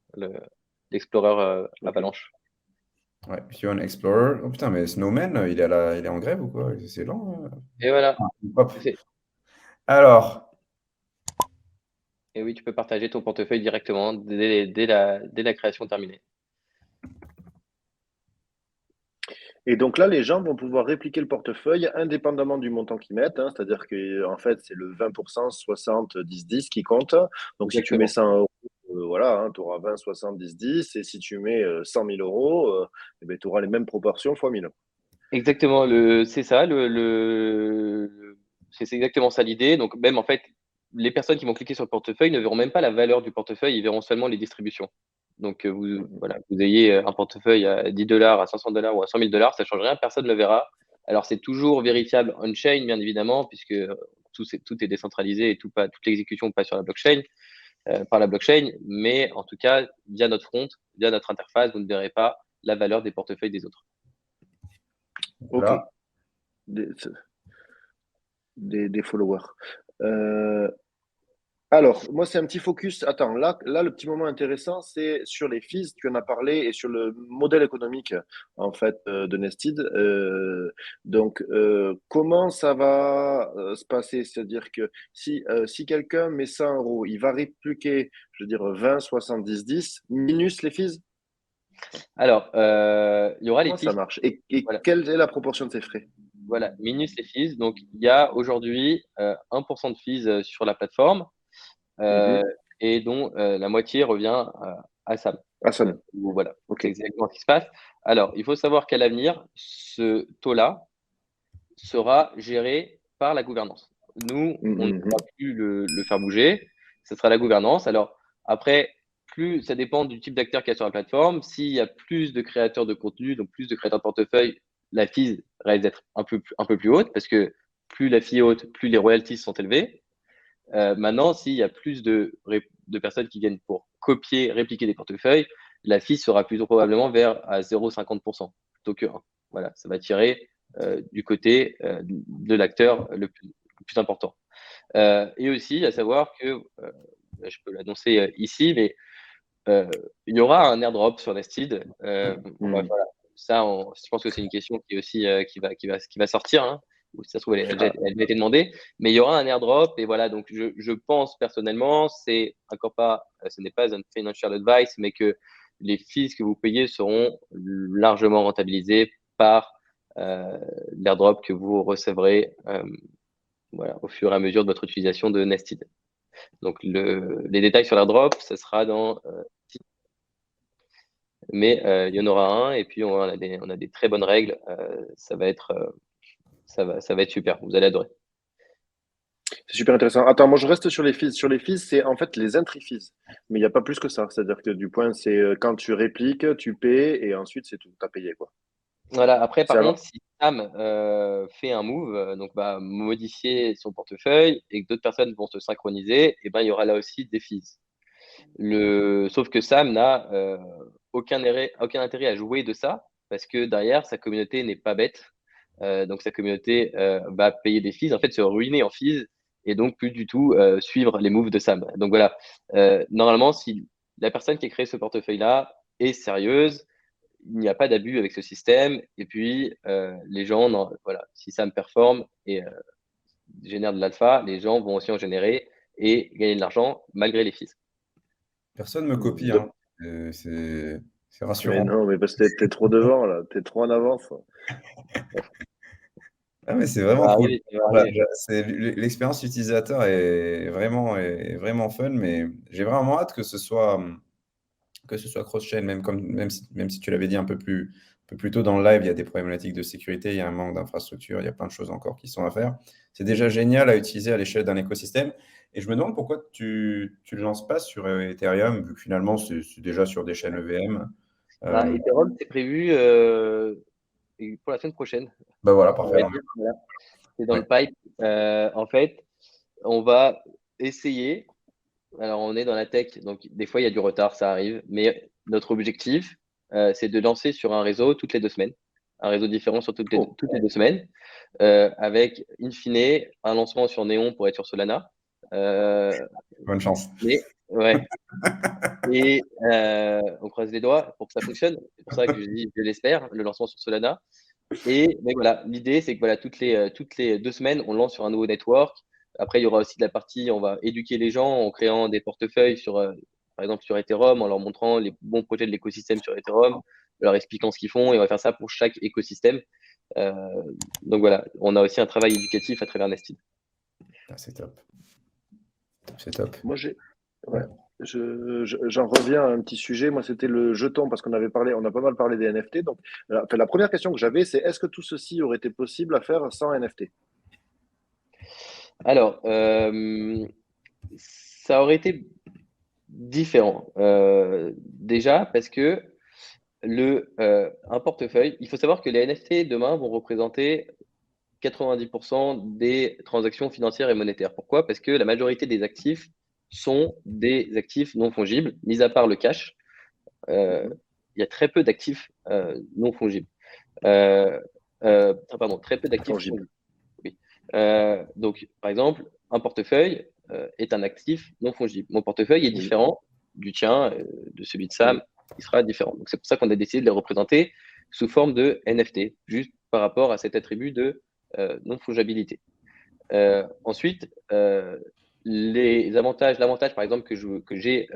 l'explorer Avalanche. Ouais, Pion Explorer. Oh putain, mais Snowman, il est en grève ou quoi? C'est lent. Et voilà. Alors. Et oui, tu peux partager ton portefeuille directement dès la création terminée. Et donc là, les gens vont pouvoir répliquer le portefeuille indépendamment du montant qu'ils mettent. C'est-à-dire que en fait, c'est le 20%, 60, 10, 10 qui compte. Donc si tu mets 100 euros, voilà, tu auras 20, 60, 10, 10. Et si tu mets 100 000 euros, tu auras les mêmes proportions fois 1000. Exactement, c'est ça, c'est exactement ça l'idée. Donc même en fait, les personnes qui vont cliquer sur le portefeuille ne verront même pas la valeur du portefeuille, ils verront seulement les distributions. Donc vous ayez un portefeuille à $10, à $500 ou à $100 000, ça ne change rien, personne ne le verra. Alors c'est toujours vérifiable on-chain, bien évidemment, puisque tout est décentralisé et toute l'exécution passe sur la blockchain. par la blockchain, mais en tout cas, via notre front, via notre interface, vous ne verrez pas la valeur des portefeuilles des autres. Ok. Là, Des followers. Alors, moi, c'est un petit focus. Attends, là, le petit moment intéressant, c'est sur les fees, tu en as parlé, et sur le modèle économique, en fait, de Nested. Donc, comment ça va se passer? C'est-à-dire que si quelqu'un met 100 euros, il va répliquer, je veux dire, 20, 70, 10, minus les fees? Alors, il y aura les Comment ça fees. marche? Et Voilà. quelle est la proportion de ces frais? Voilà, minus les fees. Donc, il y a aujourd'hui 1% de fees sur la plateforme Mhm. et dont la moitié revient à Sam. Ah, ça, non. Voilà, Ok. c'est exactement ce qui se passe. Alors, il faut savoir qu'à l'avenir, ce taux-là sera géré par la gouvernance. Nous, on ne Mhm. pourra plus le faire bouger. Ce sera la gouvernance. Alors, après, plus ça dépend du type d'acteur qu'il y a sur la plateforme. S'il y a plus de créateurs de contenu, donc plus de créateurs de portefeuille, la fee risque d'être un peu plus haute parce que plus la fee est haute, plus les royalties sont élevées. Maintenant, s'il y a plus de personnes qui viennent pour copier, répliquer des portefeuilles, la fee sera plutôt probablement vers à 0,50% plutôt que 1. Voilà, ça va tirer du côté de l'acteur le plus important. Et aussi, à savoir que, je peux l'annoncer ici, mais il y aura un airdrop sur Nested. Mhm. Voilà. Ça, je pense que c'est une question qui est aussi qui va sortir. Hein, ou si ça se trouve, elle a déjà été demandée. Mais il y aura un airdrop. Et voilà, donc je pense personnellement, c'est encore pas, ce n'est pas un financial advice, mais que les fees que vous payez seront largement rentabilisés par l'airdrop que vous recevrez voilà, au fur et à mesure de votre utilisation de Nested. Donc les détails sur l'airdrop, ça sera dans mais il y en aura un et puis on a des très bonnes règles. Ça va être ça va être super. Vous allez adorer. C'est super intéressant. Attends, moi je reste sur les fees. Sur les fees, c'est en fait les entry fees. Mais il n'y a pas plus que ça. C'est-à-dire que du point, c'est quand tu répliques, tu paies et ensuite c'est tout. Tu as payé, quoi. Voilà. Après, C'est par alors. contre, si Sam fait un move, donc va modifier son portefeuille et que d'autres personnes vont se synchroniser, et ben il y aura là aussi des fees. Sauf que Sam n'a aucun intérêt à jouer de ça parce que derrière sa communauté n'est pas bête. Donc sa communauté va payer des fees, en fait se ruiner en fees et donc plus du tout suivre les moves de Sam. Donc voilà, normalement si la personne qui a créé ce portefeuille-là est sérieuse, il n'y a pas d'abus avec ce système et puis les gens, non, voilà, si Sam performe et génère de l'alpha, les gens vont aussi en générer et gagner de l'argent malgré les fees. personne ne me copie, hein. C'est Mais rassurant. non, mais parce que t'es trop devant, là. T'es trop en avance. Ah, mais c'est Ça vraiment va cool. arriver, ça va arriver. L'expérience utilisateur est vraiment fun, mais j'ai vraiment hâte que ce soit cross-chain, même si tu l'avais dit un peu plus tôt dans le live, il y a des problématiques de sécurité, il y a un manque d'infrastructure, il y a plein de choses encore qui sont à faire. C'est déjà génial à utiliser à l'échelle d'un écosystème. Et je me demande pourquoi tu ne le lances pas sur Ethereum, vu que finalement, c'est déjà sur des chaînes EVM. Bah, Euh, Ethereum, c'est prévu pour la semaine prochaine, bah voilà, on parfait. va Donc, dire. Voilà. C'est dans ouais. le pipe. En fait, on va essayer. Alors, on est dans la tech, donc des fois, il y a du retard, ça arrive. Mais notre objectif, c'est de lancer sur un réseau toutes les 2 semaines. Un réseau différent sur Oh. toutes les 2 semaines. Avec, in fine, un lancement sur Néon pour être sur Solana. Euh, Bonne chance. mais, ouais. Et on croise les doigts pour que ça fonctionne. C'est pour ça que je dis, je l'espère, le lancement sur Solana. Et mais voilà, l'idée, c'est que voilà, toutes les 2 semaines, on lance sur un nouveau network. Après, il y aura aussi de la partie, on va éduquer les gens en créant des portefeuilles sur, par exemple, sur Ethereum, en leur montrant les bons projets de l'écosystème sur Ethereum, leur expliquant ce qu'ils font, et on va faire ça pour chaque écosystème. Euh, donc voilà, on a aussi un travail éducatif à travers Nested. Ah, c'est top. C'est top. Moi, ouais. J'en reviens à un petit sujet. Moi, c'était le jeton parce qu'on avait parlé, on a pas mal parlé des NFT. Donc, la première question que j'avais, c'est est-ce que tout ceci aurait été possible à faire sans NFT? Alors, ça aurait été différent. Déjà parce que un portefeuille, il faut savoir que les NFT demain vont représenter 90% des transactions financières et monétaires. Pourquoi? Parce que la majorité des actifs sont des actifs non fongibles, mis à part le cash. Il y a très peu d'actifs non fongibles. Pardon, très peu d'actifs fongibles. Oui. Donc, par exemple, un portefeuille est un actif non fongible. Mon portefeuille est différent du tien, de celui de Sam, il sera différent. Donc, c'est pour ça qu'on a décidé de les représenter sous forme de NFT, juste par rapport à cet attribut de non-fongibilité. Ensuite, l'avantage, par exemple, que j'ai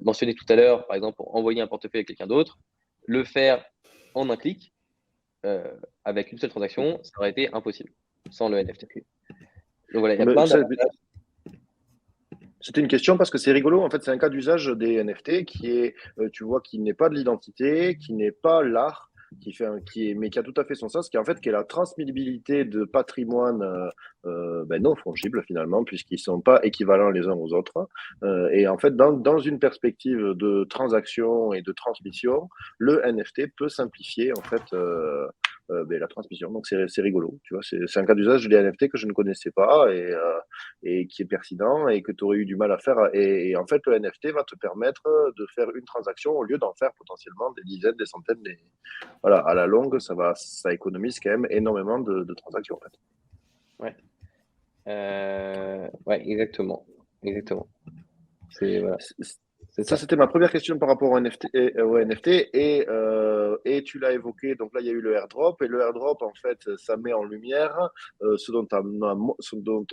mentionné tout à l'heure, par exemple, pour envoyer un portefeuille à quelqu'un d'autre, le faire en un clic, avec une seule transaction, ça aurait été impossible sans le NFT. Donc voilà, il y a plein d'avantages. C'était une question parce que c'est rigolo. En fait, c'est un cas d'usage des NFT qui est, tu vois, qui n'est pas de l'identité, qui n'est pas l'art, mais qui a tout à fait son sens, qui est la transmissibilité de patrimoine non fongible finalement, puisqu'ils ne sont pas équivalents les uns aux autres. Et en fait, dans une perspective de transaction et de transmission, le NFT peut simplifier en fait la transmission. Donc c'est rigolo, tu vois. C'est un cas d'usage des NFT que je ne connaissais pas et qui est pertinent et que tu aurais eu du mal à faire. Et en fait, le NFT va te permettre de faire une transaction au lieu d'en faire potentiellement des dizaines, des centaines. Voilà, à la longue, ça économise quand même énormément de transactions. En fait. Ouais, exactement. Voilà. Ça, c'était ma première question par rapport au NFT. Et tu l'as évoqué, donc là, il y a eu le airdrop. Et le airdrop, en fait, ça met en lumière ce dont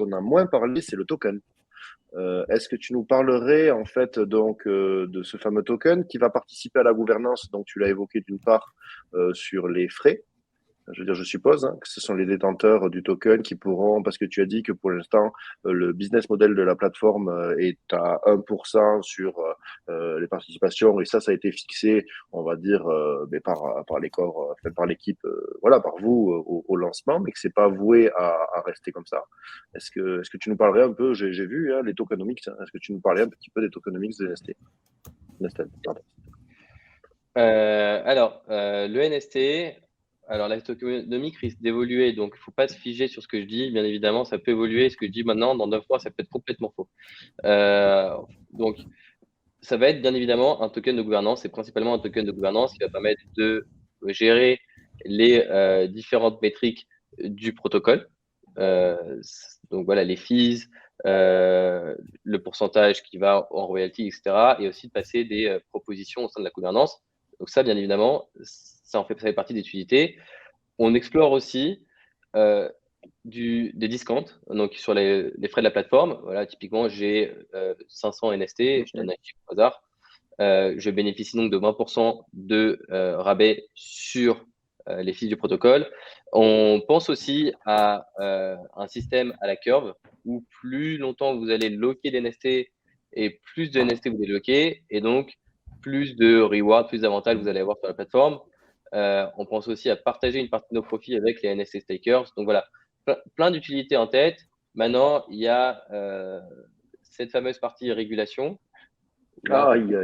on a moins parlé, c'est le token. Est-ce que tu nous parlerais, en fait, donc, de ce fameux token qui va participer à la gouvernance? Donc, tu l'as évoqué d'une part sur les frais. Je veux dire, je suppose que ce sont les détenteurs du token qui pourront, parce que tu as dit que pour l'instant, le business model de la plateforme est à 1% sur les participations, et ça a été fixé, on va dire, par les corps, par l'équipe, voilà, par vous au lancement, mais que c'est pas voué à rester comme ça. Est-ce que tu nous parlerais un peu, j'ai vu les tokenomics, est-ce que tu nous parlais un petit peu des tokenomics de NST? Pardon. Le NFT, alors la tokenomics risque d'évoluer, donc il ne faut pas se figer sur ce que je dis. Bien évidemment, ça peut évoluer. Ce que je dis maintenant, dans 9 mois, ça peut être complètement faux. Donc, ça va être bien évidemment un token de gouvernance. C'est principalement un token de gouvernance qui va permettre de gérer les différentes métriques du protocole. Donc voilà, les fees, le pourcentage qui va en royalty, etc. Et aussi de passer des propositions au sein de la gouvernance. Donc ça, bien évidemment, ça fait partie des utilités. On explore aussi des discounts, donc sur les frais de la plateforme. Voilà, typiquement, j'ai 500 NFT, je donne un chiffre au hasard. Je bénéficie donc de 20% de rabais sur les fees du protocole. On pense aussi à un système à la curve où plus longtemps vous allez locker des NFT et plus de NFT vous allez locker, et donc plus de rewards, plus d'avantages vous allez avoir sur la plateforme. On pense aussi à partager une partie de nos profits avec les NFT stakers. Donc voilà, plein d'utilités en tête. Maintenant, il y a cette fameuse partie régulation. Aïe.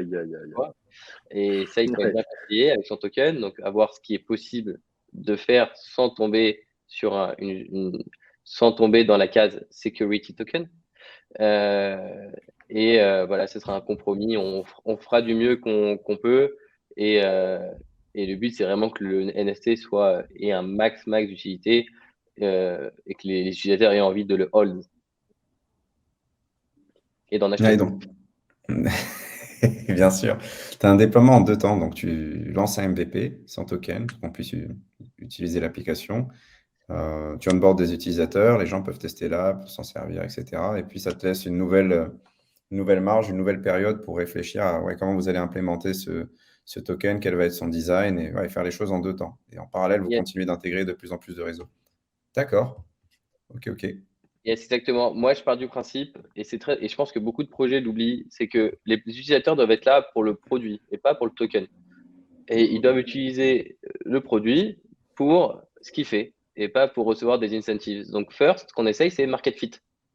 Et ça, il faut être bien conseillé avec son token. Donc, avoir ce qui est possible de faire sans tomber sans tomber dans la case security token. Voilà, ce sera un compromis. On fera du mieux qu'on peut. Et le but, c'est vraiment que le NFT ait un max d'utilité et que les utilisateurs aient envie de le hold et d'en acheter. Bien sûr. Tu as un déploiement en 2 temps. Donc, tu lances un MVP sans token pour qu'on puisse utiliser l'application. Tu onboardes des utilisateurs, les gens peuvent tester l'app, s'en servir, etc. Et puis, ça te laisse une nouvelle marge, une nouvelle période pour réfléchir à comment vous allez implémenter ce token, quel va être son design, et faire les choses en 2 temps. Et en parallèle, vous continuez d'intégrer de plus en plus de réseaux. D'accord. OK. Yes, exactement. Moi, je pars du principe, et je pense que beaucoup de projets l'oublient, c'est que les utilisateurs doivent être là pour le produit et pas pour le token. Et ils doivent utiliser le produit pour ce qu'il fait et pas pour recevoir des incentives. Donc, first, ce qu'on essaye, c'est market fit.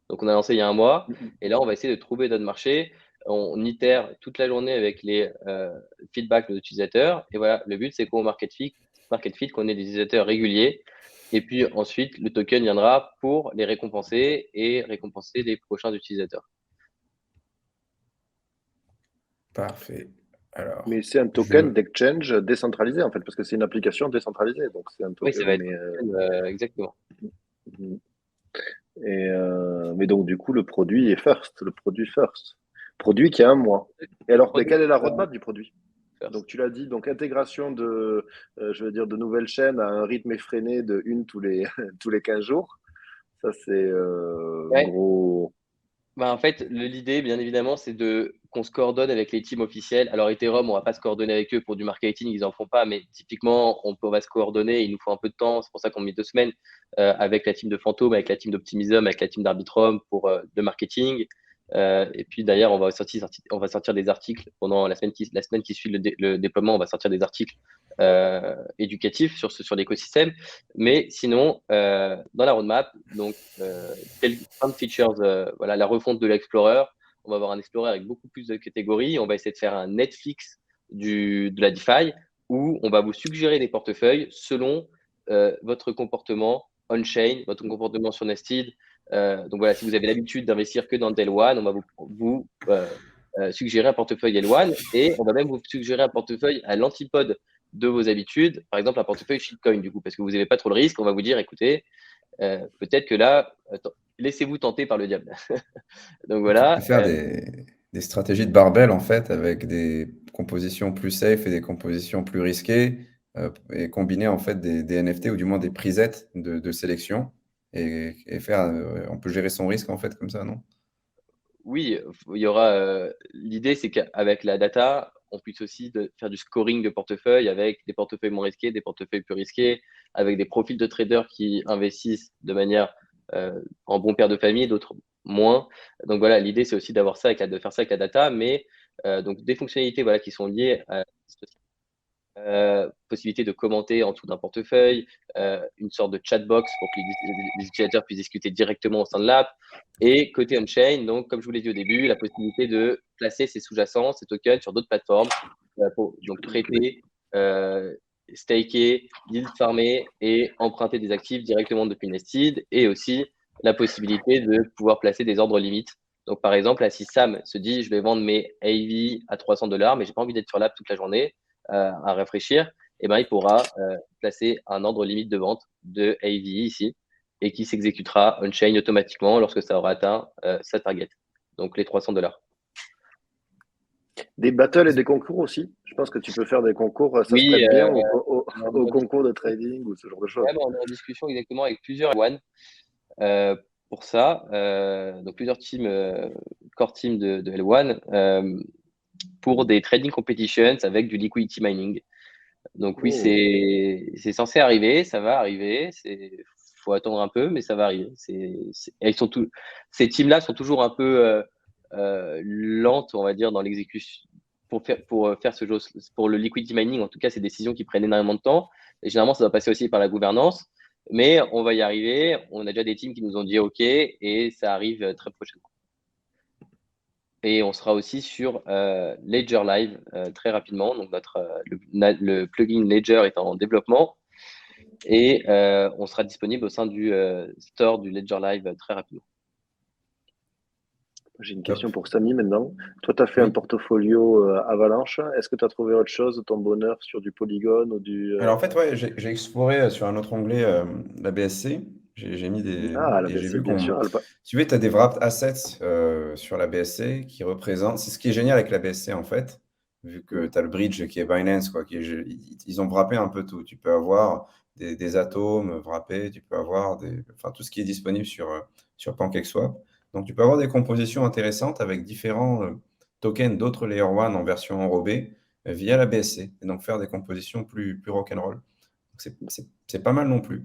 Donc, on a lancé il y a 1 mois, et là, on va essayer de trouver notre marché. On itère toute la journée avec les feedbacks de l'utilisateur. Et voilà, le but, c'est qu'au market fit, qu'on ait des utilisateurs réguliers. Et puis ensuite, le token viendra pour les récompenser et récompenser les prochains utilisateurs. Parfait. Alors, Mais c'est un token d'exchange décentralisé, en fait, parce que c'est une application décentralisée. Donc, c'est un Oui, ça token. va être exactement. Mais donc, du coup, le produit est first. Le produit first. Produit qui a un mois. Et alors, mais quelle est la roadmap du produit? First. Donc, tu l'as dit, donc intégration de nouvelles chaînes à un rythme effréné de une tous les, tous les 15 jours. Ça, c'est Ouais. gros. En fait, l'idée, bien évidemment, c'est qu'on se coordonne avec les teams officiels. Alors, Ethereum, on va pas se coordonner avec eux pour du marketing, ils en font pas, mais typiquement, on va se coordonner. Il nous faut un peu de temps. C'est pour ça qu'on met 2 semaines avec la team de Phantom, avec la team d'Optimism, avec la team d'Arbitrum pour le marketing. Et puis d'ailleurs, on va sortir des articles pendant la semaine qui suit le déploiement. On va sortir des articles éducatifs sur l'écosystème. Mais sinon, dans la roadmap, donc plein de features, voilà, la refonte de l'Explorer. On va avoir un Explorer avec beaucoup plus de catégories. On va essayer de faire un Netflix de la DeFi où on va vous suggérer des portefeuilles selon votre comportement on-chain, votre comportement sur Nested. Donc voilà, si vous avez l'habitude d'investir que dans le L1, on va vous suggérer un portefeuille L1 et on va même vous suggérer un portefeuille à l'antipode de vos habitudes, par exemple un portefeuille shitcoin du coup, parce que vous n'avez pas trop le risque, on va vous dire écoutez, peut-être que là, laissez-vous tenter par le diable. Donc tu voilà. peux faire des stratégies de barbell en fait avec des compositions plus safe et des compositions plus risquées et combiner en fait des NFT ou du moins des presets de sélection et faire, on peut gérer son risque en fait comme ça, non? Oui, il y aura. L'idée, c'est qu'avec la data, on puisse aussi faire du scoring de portefeuille avec des portefeuilles moins risqués, des portefeuilles plus risqués, avec des profils de traders qui investissent de manière en bon père de famille, d'autres moins. Donc voilà, l'idée, c'est aussi d'avoir ça de faire ça avec la data, mais donc des fonctionnalités voilà, qui sont liées à possibilité de commenter en dessous d'un portefeuille, une sorte de chatbox pour que les utilisateurs puissent discuter directement au sein de l'app. Et côté on-chain, donc comme je vous l'ai dit au début, la possibilité de placer ses sous-jacents, ses tokens sur d'autres plateformes pour donc traiter, staker, yield farmer et emprunter des actifs directement depuis Nested, et aussi la possibilité de pouvoir placer des ordres limites. Donc par exemple, là, si Sam se dit je vais vendre mes AV à $300, mais j'ai pas envie d'être sur l'app toute la journée, à réfléchir, et ben, il pourra placer un ordre limite de vente de AVE ici et qui s'exécutera on-chain automatiquement lorsque ça aura atteint sa target, donc les $300. Des battles et des concours aussi. Je pense que tu peux faire des concours, ça se Oui, prête bien on au est en concours de trading ou ce genre de choses. on est en discussion exactement avec plusieurs One pour ça, donc plusieurs teams, core teams de L1 pour des trading competitions avec du liquidity mining. Donc oui, c'est censé arriver, ça va arriver. Faut attendre un peu, mais ça va arriver. Ces teams-là sont toujours un peu lentes, on va dire, dans l'exécution pour faire ce jeu, pour le liquidity mining. En tout cas, c'est des décisions qui prennent énormément de temps. Et généralement, ça va passer aussi par la gouvernance. Mais on va y arriver. On a déjà des teams qui nous ont dit OK et ça arrive très prochainement. Et on sera aussi sur Ledger Live très rapidement. Donc le plugin Ledger est en développement et on sera disponible au sein du store du Ledger Live très rapidement. J'ai une question pour Samy maintenant. Toi, tu as fait un portfolio Avalanche. Est-ce que tu as trouvé autre chose, ton bonheur sur du Polygon ou du. Alors en fait, ouais, j'ai exploré sur un autre onglet la BSC. J'ai mis Ah, la et j'ai BSC, vu bien sûr. Si tu veux, tu as des wrapped assets sur la BSC qui représentent. C'est ce qui est génial avec la BSC en fait, vu que tu as le bridge qui est Binance, quoi, ils ont wrappé un peu tout. Tu peux avoir des atomes wrappés, tu peux avoir enfin, tout ce qui est disponible sur PancakeSwap. Donc tu peux avoir des compositions intéressantes avec différents tokens d'autres Layer 1 en version enrobée via la BSC, et donc faire des compositions plus rock'n'roll. C'est pas mal non plus.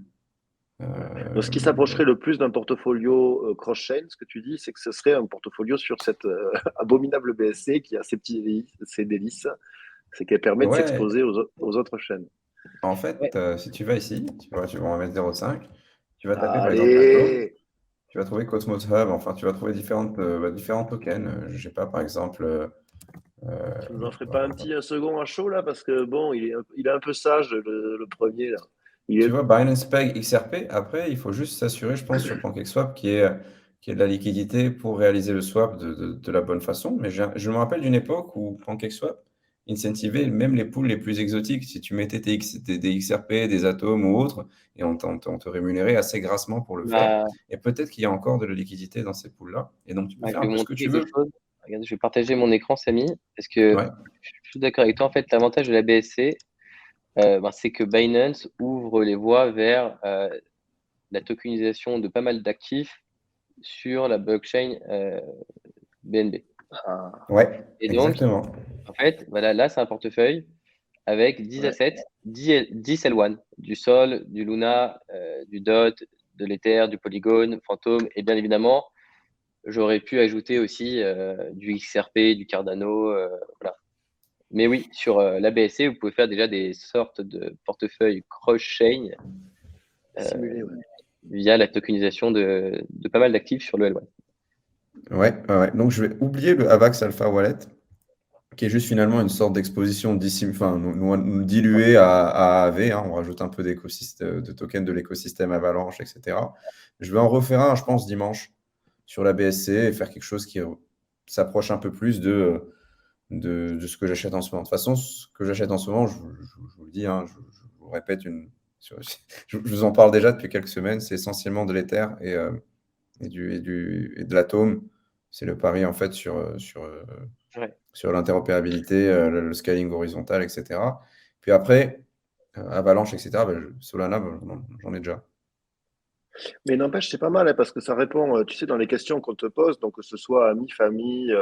Donc, ce qui s'approcherait le plus d'un portfolio cross-chain, ce que tu dis, c'est que ce serait un portfolio sur cette abominable BSC qui a ses délices, c'est qu'elle permet de s'exposer aux autres chaînes. En fait, si tu vas ici, tu vas en mettre 0,5, tu vas taper par exemple Allez, tu vas trouver Cosmos Hub, enfin tu vas trouver différents tokens. Je sais pas, par exemple. tu nous en ferais pas un second à chaud là, parce que bon, il est un peu sage le premier là. Tu vois, Binance Peg XRP, après, il faut juste s'assurer, je pense, sur PancakeSwap, qui est qu'il y ait de la liquidité pour réaliser le swap de la bonne façon. Mais je me rappelle d'une époque où PancakeSwap incentivait même les pools les plus exotiques. Si tu mettais des XRP, des atomes ou autres, et on te rémunérait assez grassement pour le faire. Bah, Et peut-être qu'il y a encore de la liquidité dans ces pools-là. Et donc, tu peux je faire vais un vous peu ce montrer que tu quelque veux. chose. Regardez, je vais partager mon écran, Samy, parce que Ouais, je suis d'accord avec toi. En fait, l'avantage de la BSC, c'est que Binance ouvre les voies vers la tokenisation de pas mal d'actifs sur la blockchain BNB. Ah, ouais, Et donc, exactement. en fait, voilà, là, c'est un portefeuille avec 10 ouais. assets, 10 L1, du Sol, du Luna, du DOT, de l'Ether, du Polygon, Phantom, et bien évidemment, j'aurais pu ajouter aussi du XRP, du Cardano, voilà. Mais oui, sur la BSC, vous pouvez faire déjà des sortes de portefeuilles cross-chain Simulé, ouais. via la tokenisation de pas mal d'actifs sur le L1. Ouais, ouais, ouais. Donc, je vais oublier le Avax Alpha Wallet, qui est juste finalement une sorte d'exposition enfin, nous diluée à AAV. Hein. On rajoute un peu de tokens de l'écosystème Avalanche, etc. Je vais en refaire un, je pense, dimanche sur la BSC et faire quelque chose qui s'approche un peu plus de ce que j'achète en ce moment. De toute façon, ce que j'achète en ce moment, je vous le dis, hein, je vous répète, je vous en parle déjà depuis quelques semaines, c'est essentiellement de l'Ether et de l'Atome. C'est le pari en fait Ouais. sur l'interopérabilité, le scaling horizontal, etc. Puis après, Avalanche, etc., Solana, j'en ai déjà. Mais n'empêche, c'est pas mal, hein, parce que ça répond, tu sais, dans les questions qu'on te pose, donc que ce soit amis, famille,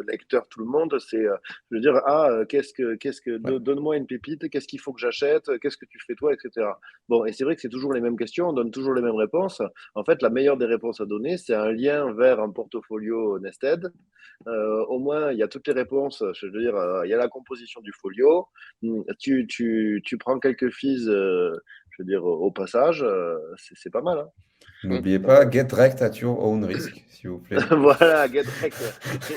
lecteurs, tout le monde, c'est, je veux dire, Ouais, donne-moi une pépite, qu'est-ce qu'il faut que j'achète, qu'est-ce que tu fais toi, etc. Bon, et c'est vrai que c'est toujours les mêmes questions, on donne toujours les mêmes réponses. En fait, la meilleure des réponses à donner, c'est un lien vers un portfolio nested. Au moins, il y a toutes les réponses, je veux dire, il y a la composition du folio. Tu prends quelques fees, je veux dire, au passage, c'est pas mal, hein. n'oubliez pas, get wrecked at your own risk, s'il vous plaît. Voilà, get wrecked.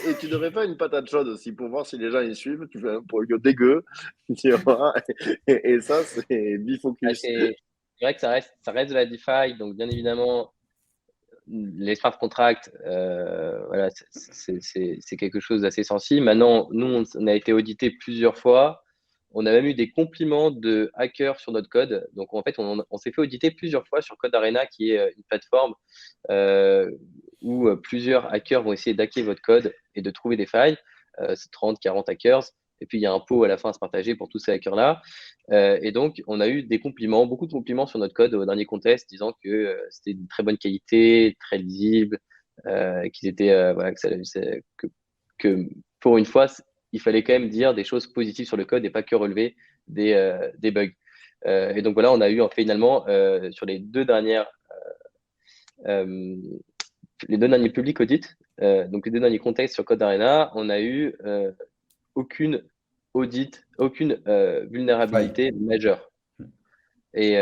Et tu devrais faire une patate chaude aussi pour voir si les gens y suivent. Tu fais un polio dégueu, tu vois. Et ça, c'est bifocus. C'est vrai que ça reste de la DeFi, donc bien évidemment, les smart contracts, voilà, c'est quelque chose d'assez sensible. Maintenant, nous, on a été audité plusieurs fois. On a même eu des compliments de hackers sur notre code. Donc, en fait, on s'est fait auditer plusieurs fois sur Code Arena, qui est une plateforme euh, où plusieurs hackers vont essayer d'hacker votre code et de trouver des failles. C'est 30, 40 hackers. Et puis, il y a un pot à la fin à se partager pour tous ces hackers-là. Et donc, on a eu des compliments, beaucoup de compliments sur notre code au dernier contest, disant que c'était de très bonne qualité, très lisible, qu'ils étaient, voilà, que pour une fois, il fallait quand même dire des choses positives sur le code et pas que relever des bugs. Et donc voilà, on a eu finalement sur les deux derniers public audits, donc les deux derniers contextes sur Code Arena, on a eu aucune audit, aucune Faille. vulnérabilité majeure. Et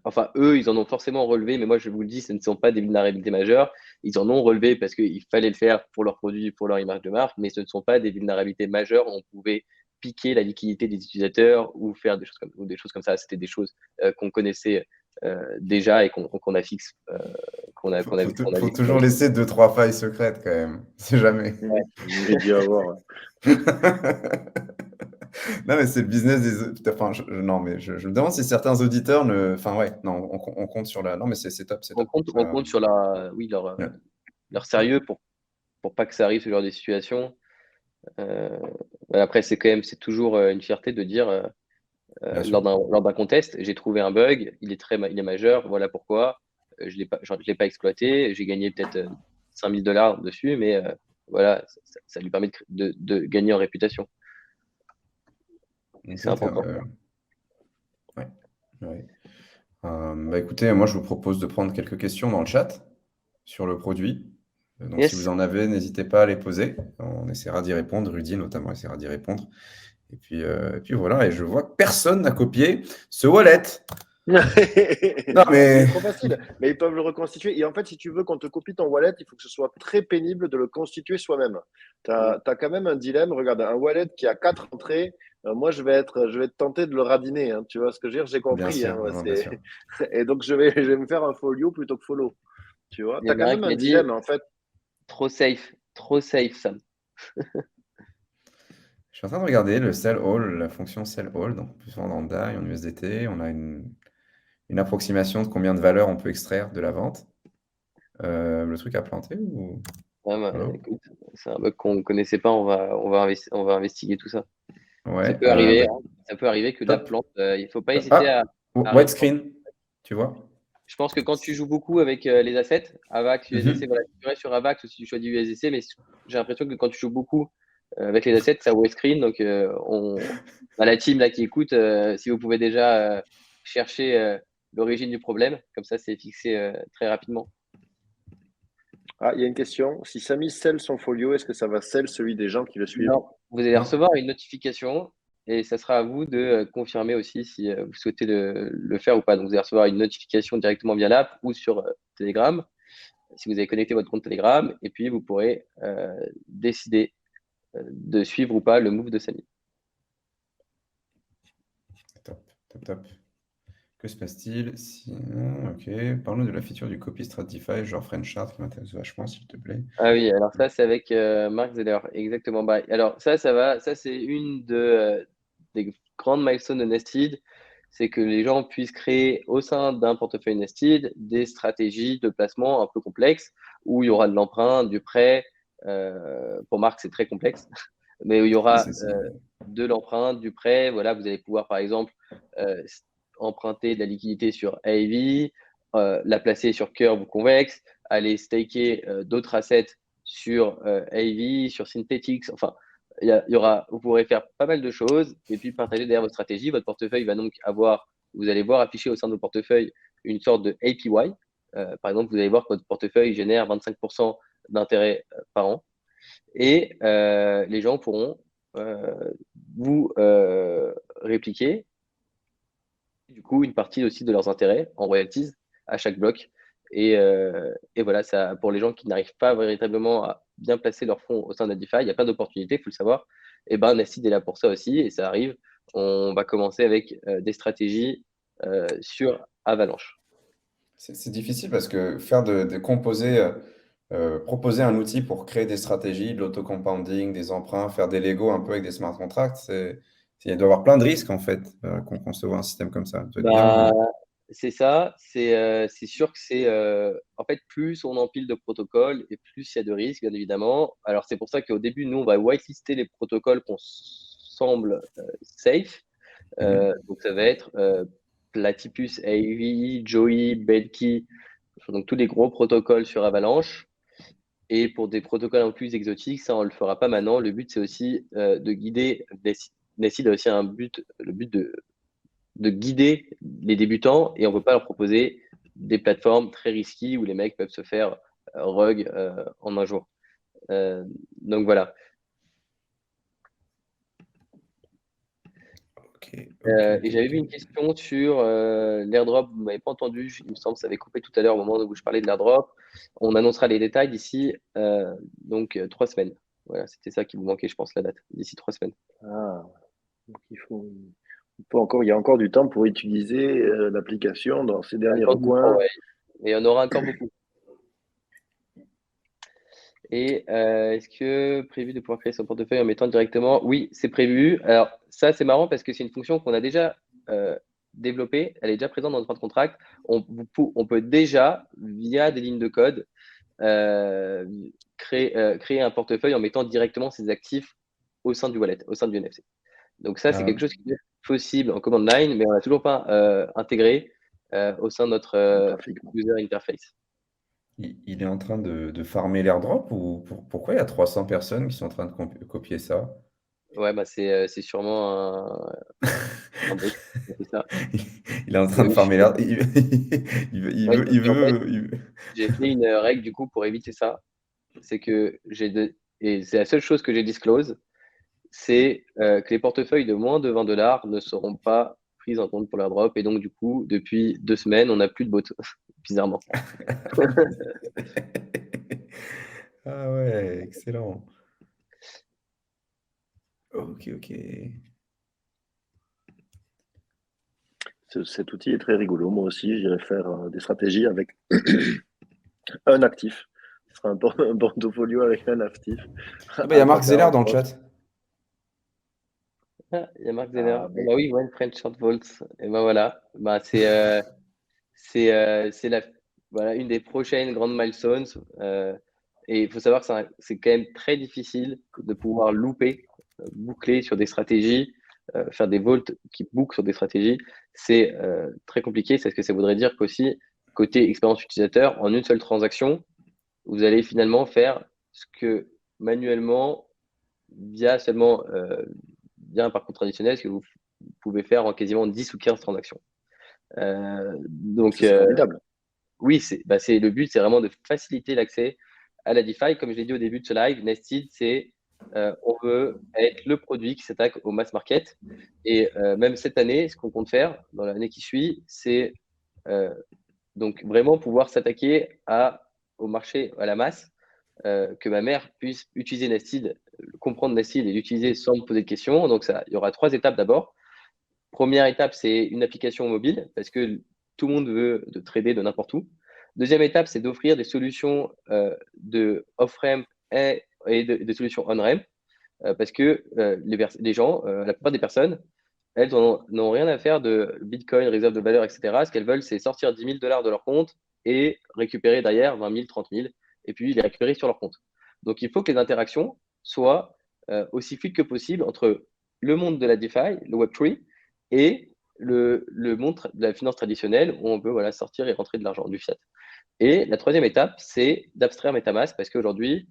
enfin, eux, ils en ont forcément relevé, mais moi, je vous le dis, ce ne sont pas des vulnérabilités majeures. Ils en ont relevé parce qu'il fallait le faire pour leurs produits, pour leur image de marque, mais ce ne sont pas des vulnérabilités majeures. On pouvait piquer la liquidité des utilisateurs ou faire des choses comme ça. C'était des choses qu'on connaissait déjà et qu'on a fixe, Faut toujours laisser 2-3 failles secrètes quand même. C'est jamais. Ouais, j'ai dû avoir. Non, mais c'est le business des. Enfin, non, mais je me demande si certains auditeurs ne. Enfin, ouais, non, on compte sur la. Non, mais c'est top, c'est top. On compte sur Ouais, leur sérieux pour pas que ça arrive ce genre de situation. Après, c'est toujours une fierté de dire bien sûr. lors d'un contest, j'ai trouvé un bug, il est majeur, voilà pourquoi. Je ne l'ai pas exploité, j'ai gagné peut-être 5 000 $ dessus, mais voilà, ça lui permet de gagner en réputation. Et c'est important. Ouais, ouais. Écoutez, moi, je vous propose de prendre quelques questions dans le chat sur le produit. Donc, si vous Yes. en avez, n'hésitez pas à les poser. On essaiera d'y répondre. Rudy, notamment, essaiera d'y répondre. Et puis voilà. Et je vois que personne n'a copié ce wallet. Non, mais. C'est trop facile, mais ils peuvent le reconstituer. Et en fait, si tu veux qu'on te copie ton wallet, il faut que ce soit très pénible de le constituer soi-même. Tu as quand même un dilemme. Regarde, un wallet qui a 4 entrées, moi, je vais être tenté de le radiner, hein. Tu vois ce que je veux dire? J'ai Bien compris, hein, sûr, ouais, non, bien sûr. Et donc, je vais me faire un folio plutôt que follow. Tu vois, Il tu y as en a quand un même qui un m'a dit, dilemme, en fait. Trop safe, Sam. Je suis en train de regarder le sell all, la fonction sell all, donc plus en lambda et en USDT, on a une approximation de combien de valeur on peut extraire de la vente. Le truc à planter ou Ah, bah, Polo? écoute, c'est un bug qu'on ne connaissait pas, on va investiguer tout ça. Ça Ouais, peut arriver, bah, hein. Ça peut arriver que la top. plante, il ne faut pas Top. hésiter Ah, à white replanter. screen, tu vois? Je pense que quand tu joues beaucoup avec les assets, AVAX, USDC, Mhm. voilà, tu restes sur AVAX ou si tu choisis USDC, mais j'ai l'impression que quand tu joues beaucoup avec les assets, ça white screen. Donc, la team là, qui écoute, si vous pouvez déjà chercher l'origine du problème, comme ça, c'est fixé très rapidement. Ah, il y a une question. Si Samy scelle son folio, est-ce que ça va sell celui des gens qui le suivent? Non, vous allez Non. recevoir une notification et ça sera à vous de confirmer aussi si vous souhaitez le faire ou pas. Donc, vous allez recevoir une notification directement via l'app ou sur Telegram si vous avez connecté votre compte Telegram et puis vous pourrez décider de suivre ou pas le move de Samy. Top, top, top. Que se passe-t-il? Sinon, ok. Parle-nous de la feature du copy Stratify, genre French Chart, qui m'intéresse vachement, s'il te plaît. Ah oui, alors ça, c'est avec Mark Zeller, exactement. Bah, alors ça c'est une des grandes milestones de Nested, c'est que les gens puissent créer au sein d'un portefeuille Nested des stratégies de placement un peu complexes où il y aura de l'emprunt, du prêt. Pour Marc, c'est très complexe, mais où il y Oui, aura de l'emprunt, du prêt. Voilà, vous allez pouvoir par exemple euh, emprunter de la liquidité sur AAV, la placer sur Curve ou Convex, aller staker d'autres assets sur AV, sur Synthetics. Enfin, vous pourrez faire pas mal de choses et puis partager derrière votre stratégie. Votre portefeuille va donc vous allez voir afficher au sein de votre portefeuille une sorte de APY. Par exemple, vous allez voir que votre portefeuille génère 25% d'intérêt par an. Et les gens pourront vous répliquer du coup une partie aussi de leurs intérêts en royalties à chaque bloc. Et voilà, ça, pour les gens qui n'arrivent pas véritablement à bien placer leurs fonds au sein de DeFi, il y a plein d'opportunités, il faut le savoir. Et ben, Nasdaq est là pour ça aussi, et ça arrive. On va commencer avec des stratégies sur Avalanche. C'est difficile parce que faire de composer, proposer un outil pour créer des stratégies, de l'auto-compounding, des emprunts, faire des Lego un peu avec des smart contracts, il doit y avoir plein de risques en fait, qu'on concevoir un système comme ça. Ça doit être Bah, bien. c'est ça, c'est sûr que c'est en fait plus on empile de protocoles et plus il y a de risques, bien évidemment. Alors c'est pour ça qu'au début, nous, on va whitelister les protocoles qu'on semble safe. Mhm. Donc ça va être Platypus, AV, Joey, Belkey, donc tous les gros protocoles sur Avalanche. Et pour des protocoles un peu plus exotiques, ça on le fera pas maintenant. Le but c'est aussi de guider. Nessid a aussi le but de guider les débutants et on ne peut pas leur proposer des plateformes très risquées où les mecs peuvent se faire rug en un jour. Donc voilà. Ok, ok, Et ok, j'avais vu une ok. question sur l'airdrop. Vous ne m'avez pas entendu. Il me semble que ça avait coupé tout à l'heure au moment où je parlais de l'airdrop. On annoncera les détails d'ici 3 semaines. Voilà, c'était ça qui vous manquait, je pense, la date. D'ici 3 semaines. Ah, donc il y a encore du temps pour utiliser l'application dans ses Il y a derniers encore du temps, recoins. ouais. Et il y en aura encore beaucoup. Et est-ce que prévu de pouvoir créer son portefeuille en mettant directement? Oui, c'est prévu. Alors ça, c'est marrant parce que c'est une fonction qu'on a déjà développée. Elle est déjà présente dans le smart contract. On peut déjà, via des lignes de code, euh, créer un portefeuille en mettant directement ses actifs au sein du wallet, au sein du NFC. Donc ça, c'est Ah, quelque chose qui est possible en command line, mais on n'a toujours pas intégré au sein de notre Graphiquement. user interface. il est en train de farmer l'airdrop ou pourquoi il y a 300 personnes qui sont en train de copier ça? Ouais, bah c'est sûrement un bot. C'est ça. Il est en train Mais de oui, je farmer suis l'air. d'accord. Il Oui, veut, parce qu'en fait, il veut- j'ai fait une règle du coup pour éviter ça. C'est que et c'est la seule chose que j'ai disclose, c'est que les portefeuilles de moins de $20 ne seront pas pris en compte pour leur drop. Et donc, du coup, depuis 2 semaines, on n'a plus de bot, bizarrement. Ah ouais, excellent. Ok, ok. Cet outil est très rigolo. Moi aussi, j'irai faire des stratégies avec un actif. Ce sera un portfolio avec un actif. Ah bah, il y a Marc Zeller dans le chat. Ah, il y a Marc Zeller. Ah, mais- Bah oui, One French Short Vaults. Et ben voilà. Bah, c'est voilà, une des prochaines grandes milestones. Et il faut savoir que c'est quand même très difficile de pouvoir boucler sur des stratégies, faire des vaults qui bouclent sur des stratégies. C'est très compliqué. C'est ce que ça voudrait dire qu'aussi, côté expérience utilisateur, en une seule transaction, vous allez finalement faire ce que manuellement, via seulement via un parcours traditionnel, ce que vous pouvez faire en quasiment 10 ou 15 transactions. Donc, c'est formidable. oui, le but, c'est vraiment de faciliter l'accès à la DeFi. Comme je l'ai dit au début de ce live, Nested, on veut être le produit qui s'attaque au mass market. Et même cette année, ce qu'on compte faire dans l'année qui suit, c'est donc vraiment pouvoir s'attaquer au marché, à la masse, que ma mère puisse utiliser Nested, comprendre Nested et l'utiliser sans me poser de questions. Donc, il y aura 3 étapes d'abord. Première étape, c'est une application mobile parce que tout le monde veut de trader de n'importe où. Deuxième étape, c'est d'offrir des solutions de off-ramp et des solutions on-ramp parce que les gens, la plupart des personnes, elles n'ont rien à faire de Bitcoin, réserve de valeur, etc. Ce qu'elles veulent, c'est sortir 10 000 $ de leur compte et récupérer derrière 20 000, 30 000 et puis les récupérer sur leur compte. Donc, il faut que les interactions soient aussi fluides que possible entre le monde de la DeFi, le Web3, et le monde de la finance traditionnelle où on peut voilà, sortir et rentrer de l'argent, du fiat. Et la troisième étape, c'est d'abstraire MetaMask parce qu'aujourd'hui,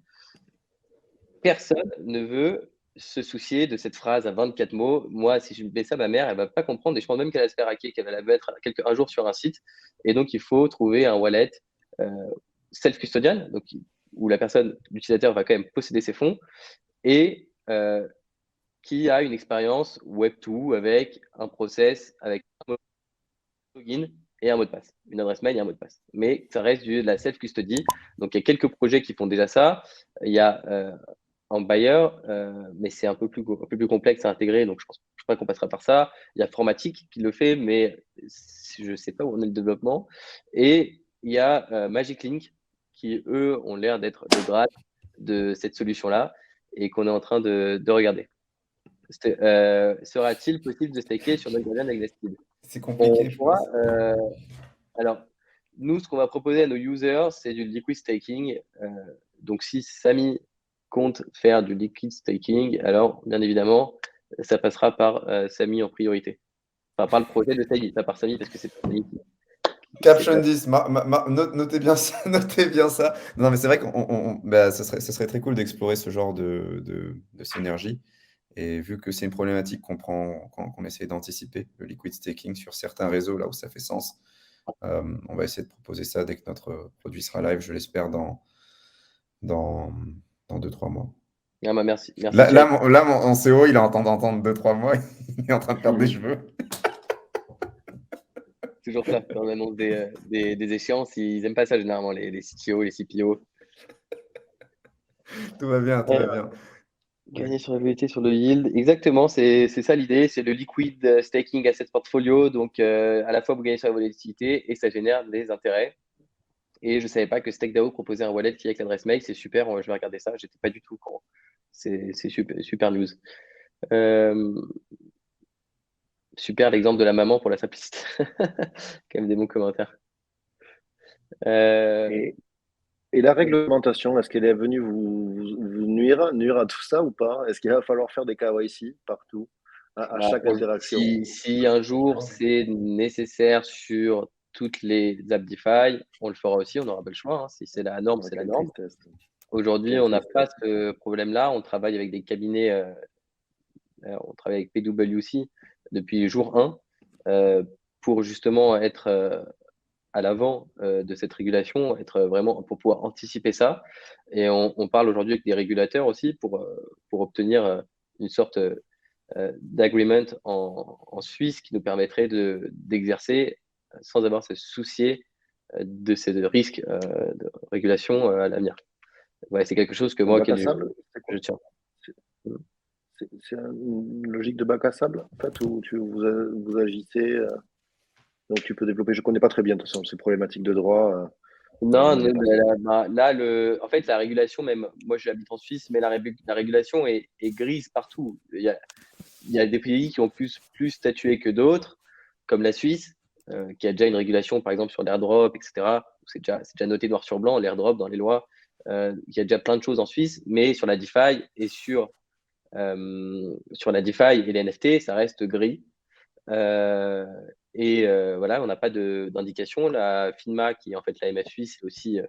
personne ne veut se soucier de cette phrase à 24 mots. Moi, si je mets ça, ma mère, elle ne va pas comprendre. Et je pense même qu'elle va se faire hacker, qu'elle va la mettre un jour sur un site. Et donc, il faut trouver un wallet euh, self-custodial, donc, où l'utilisateur va quand même posséder ses fonds et qui a une expérience Web2 avec un process, avec un login et un mot de passe, une adresse mail et un mot de passe. Mais ça reste de la self-custody. Donc, il y a quelques projets qui font déjà ça. Il y a en buyer, mais c'est un peu plus complexe à intégrer, donc je pense pas qu'on passera par ça. Il y a Formatic qui le fait, mais je ne sais pas où on est le développement. Et il y a Magic Link qui, eux, ont l'air d'être le Graal de cette solution-là et qu'on est en train de regarder. Sera-t-il possible de staker sur notre Guardian avec Nested? C'est compliqué, je pense. Alors, nous, ce qu'on va proposer à nos users, c'est du liquid staking. Donc, si Samy compte faire du liquid staking, alors, bien évidemment, ça passera par Samy en priorité. Enfin, par le projet de Samy, pas par Samy, parce que c'est pas Samy qui. Caption 10, notez bien ça, notez bien ça. Non, mais c'est vrai que ce serait très cool d'explorer ce genre de synergie. Et vu que c'est une problématique qu'on essaie d'anticiper, le liquid staking sur certains réseaux, là où ça fait sens, on va essayer de proposer ça dès que notre produit sera live, je l'espère, dans 2-3 mois. Ah, bah, merci. Là, mon CO, il est en train d'entendre 2-3 mois, il est en train de perdre des cheveux. Toujours ça, quand on annonce des échéances, ils n'aiment pas ça généralement, les CTO, les CPO. Tout va bien, tout va bien. Gagner sur la volatilité, sur le yield. Exactement, c'est ça l'idée, c'est le liquid staking asset portfolio. Donc, à la fois, vous gagnez sur la volatilité et ça génère des intérêts. Et je ne savais pas que StakeDAO proposait un wallet qui est avec l'adresse mail. C'est super, je vais regarder ça. J'étais pas du tout au courant. C'est super news. Super l'exemple de la maman pour la simplicité. Quand même des bons commentaires. Et la réglementation, est-ce qu'elle est venue vous nuire à tout ça ou pas? Est-ce qu'il va falloir faire des KYC partout, à chaque interaction? Si un jour c'est nécessaire sur toutes les apps DeFi, on le fera aussi, on n'aura pas le choix. Hein. Si c'est la norme, c'est la norme. Aujourd'hui, on n'a pas ce problème-là. On travaille avec des cabinets, on travaille avec PwC depuis jour 1 pour justement être à l'avant de cette régulation, être vraiment pour pouvoir anticiper ça. Et on parle aujourd'hui avec des régulateurs aussi pour obtenir une sorte d'agreement en Suisse qui nous permettrait d'exercer sans avoir à se soucier de ces risques de régulation à l'avenir. Ouais, c'est quelque chose que moi, bac à sable, je tiens. C'est une logique de bac à sable, en fait, où vous agissez, donc tu peux développer. Je ne connais pas très bien, de toute façon, ces problématiques de droit. Non, en fait, la régulation, même moi j'habite en Suisse, mais la régulation est grise partout. Il y a des pays qui ont plus statué que d'autres, comme la Suisse, qui a déjà une régulation, par exemple, sur l'airdrop, etc. C'est déjà noté noir sur blanc, l'airdrop dans les lois. Il y a déjà plein de choses en Suisse, mais sur la DeFi et sur la DeFi et les NFT, ça reste gris. Voilà, on n'a pas d'indication. La FINMA, qui est en fait la MF Suisse, est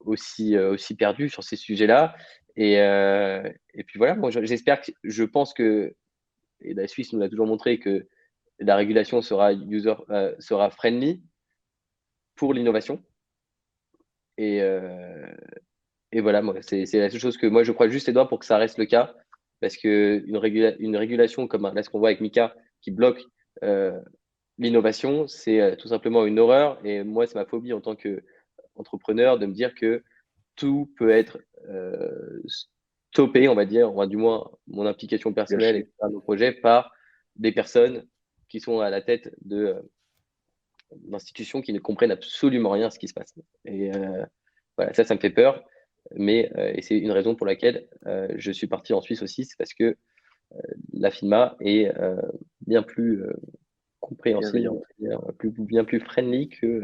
aussi perdue sur ces sujets-là. Et puis voilà, moi, je pense que, et la Suisse nous l'a toujours montré, que la régulation sera friendly pour l'innovation. Et voilà, c'est la seule chose que moi je crois juste les doigts pour que ça reste le cas, parce que une régulation comme là ce qu'on voit avec Mika qui bloque l'innovation, c'est tout simplement une horreur. Et moi, c'est ma phobie en tant qu'entrepreneur de me dire que tout peut être stoppé, on va dire, du moins mon implication personnelle et mon projet par des personnes qui sont à la tête d'institutions qui ne comprennent absolument rien à ce qui se passe. Et voilà, ça me fait peur. Mais et c'est une raison pour laquelle je suis parti en Suisse aussi, c'est parce que la FINMA est bien plus compréhensible, bien plus friendly que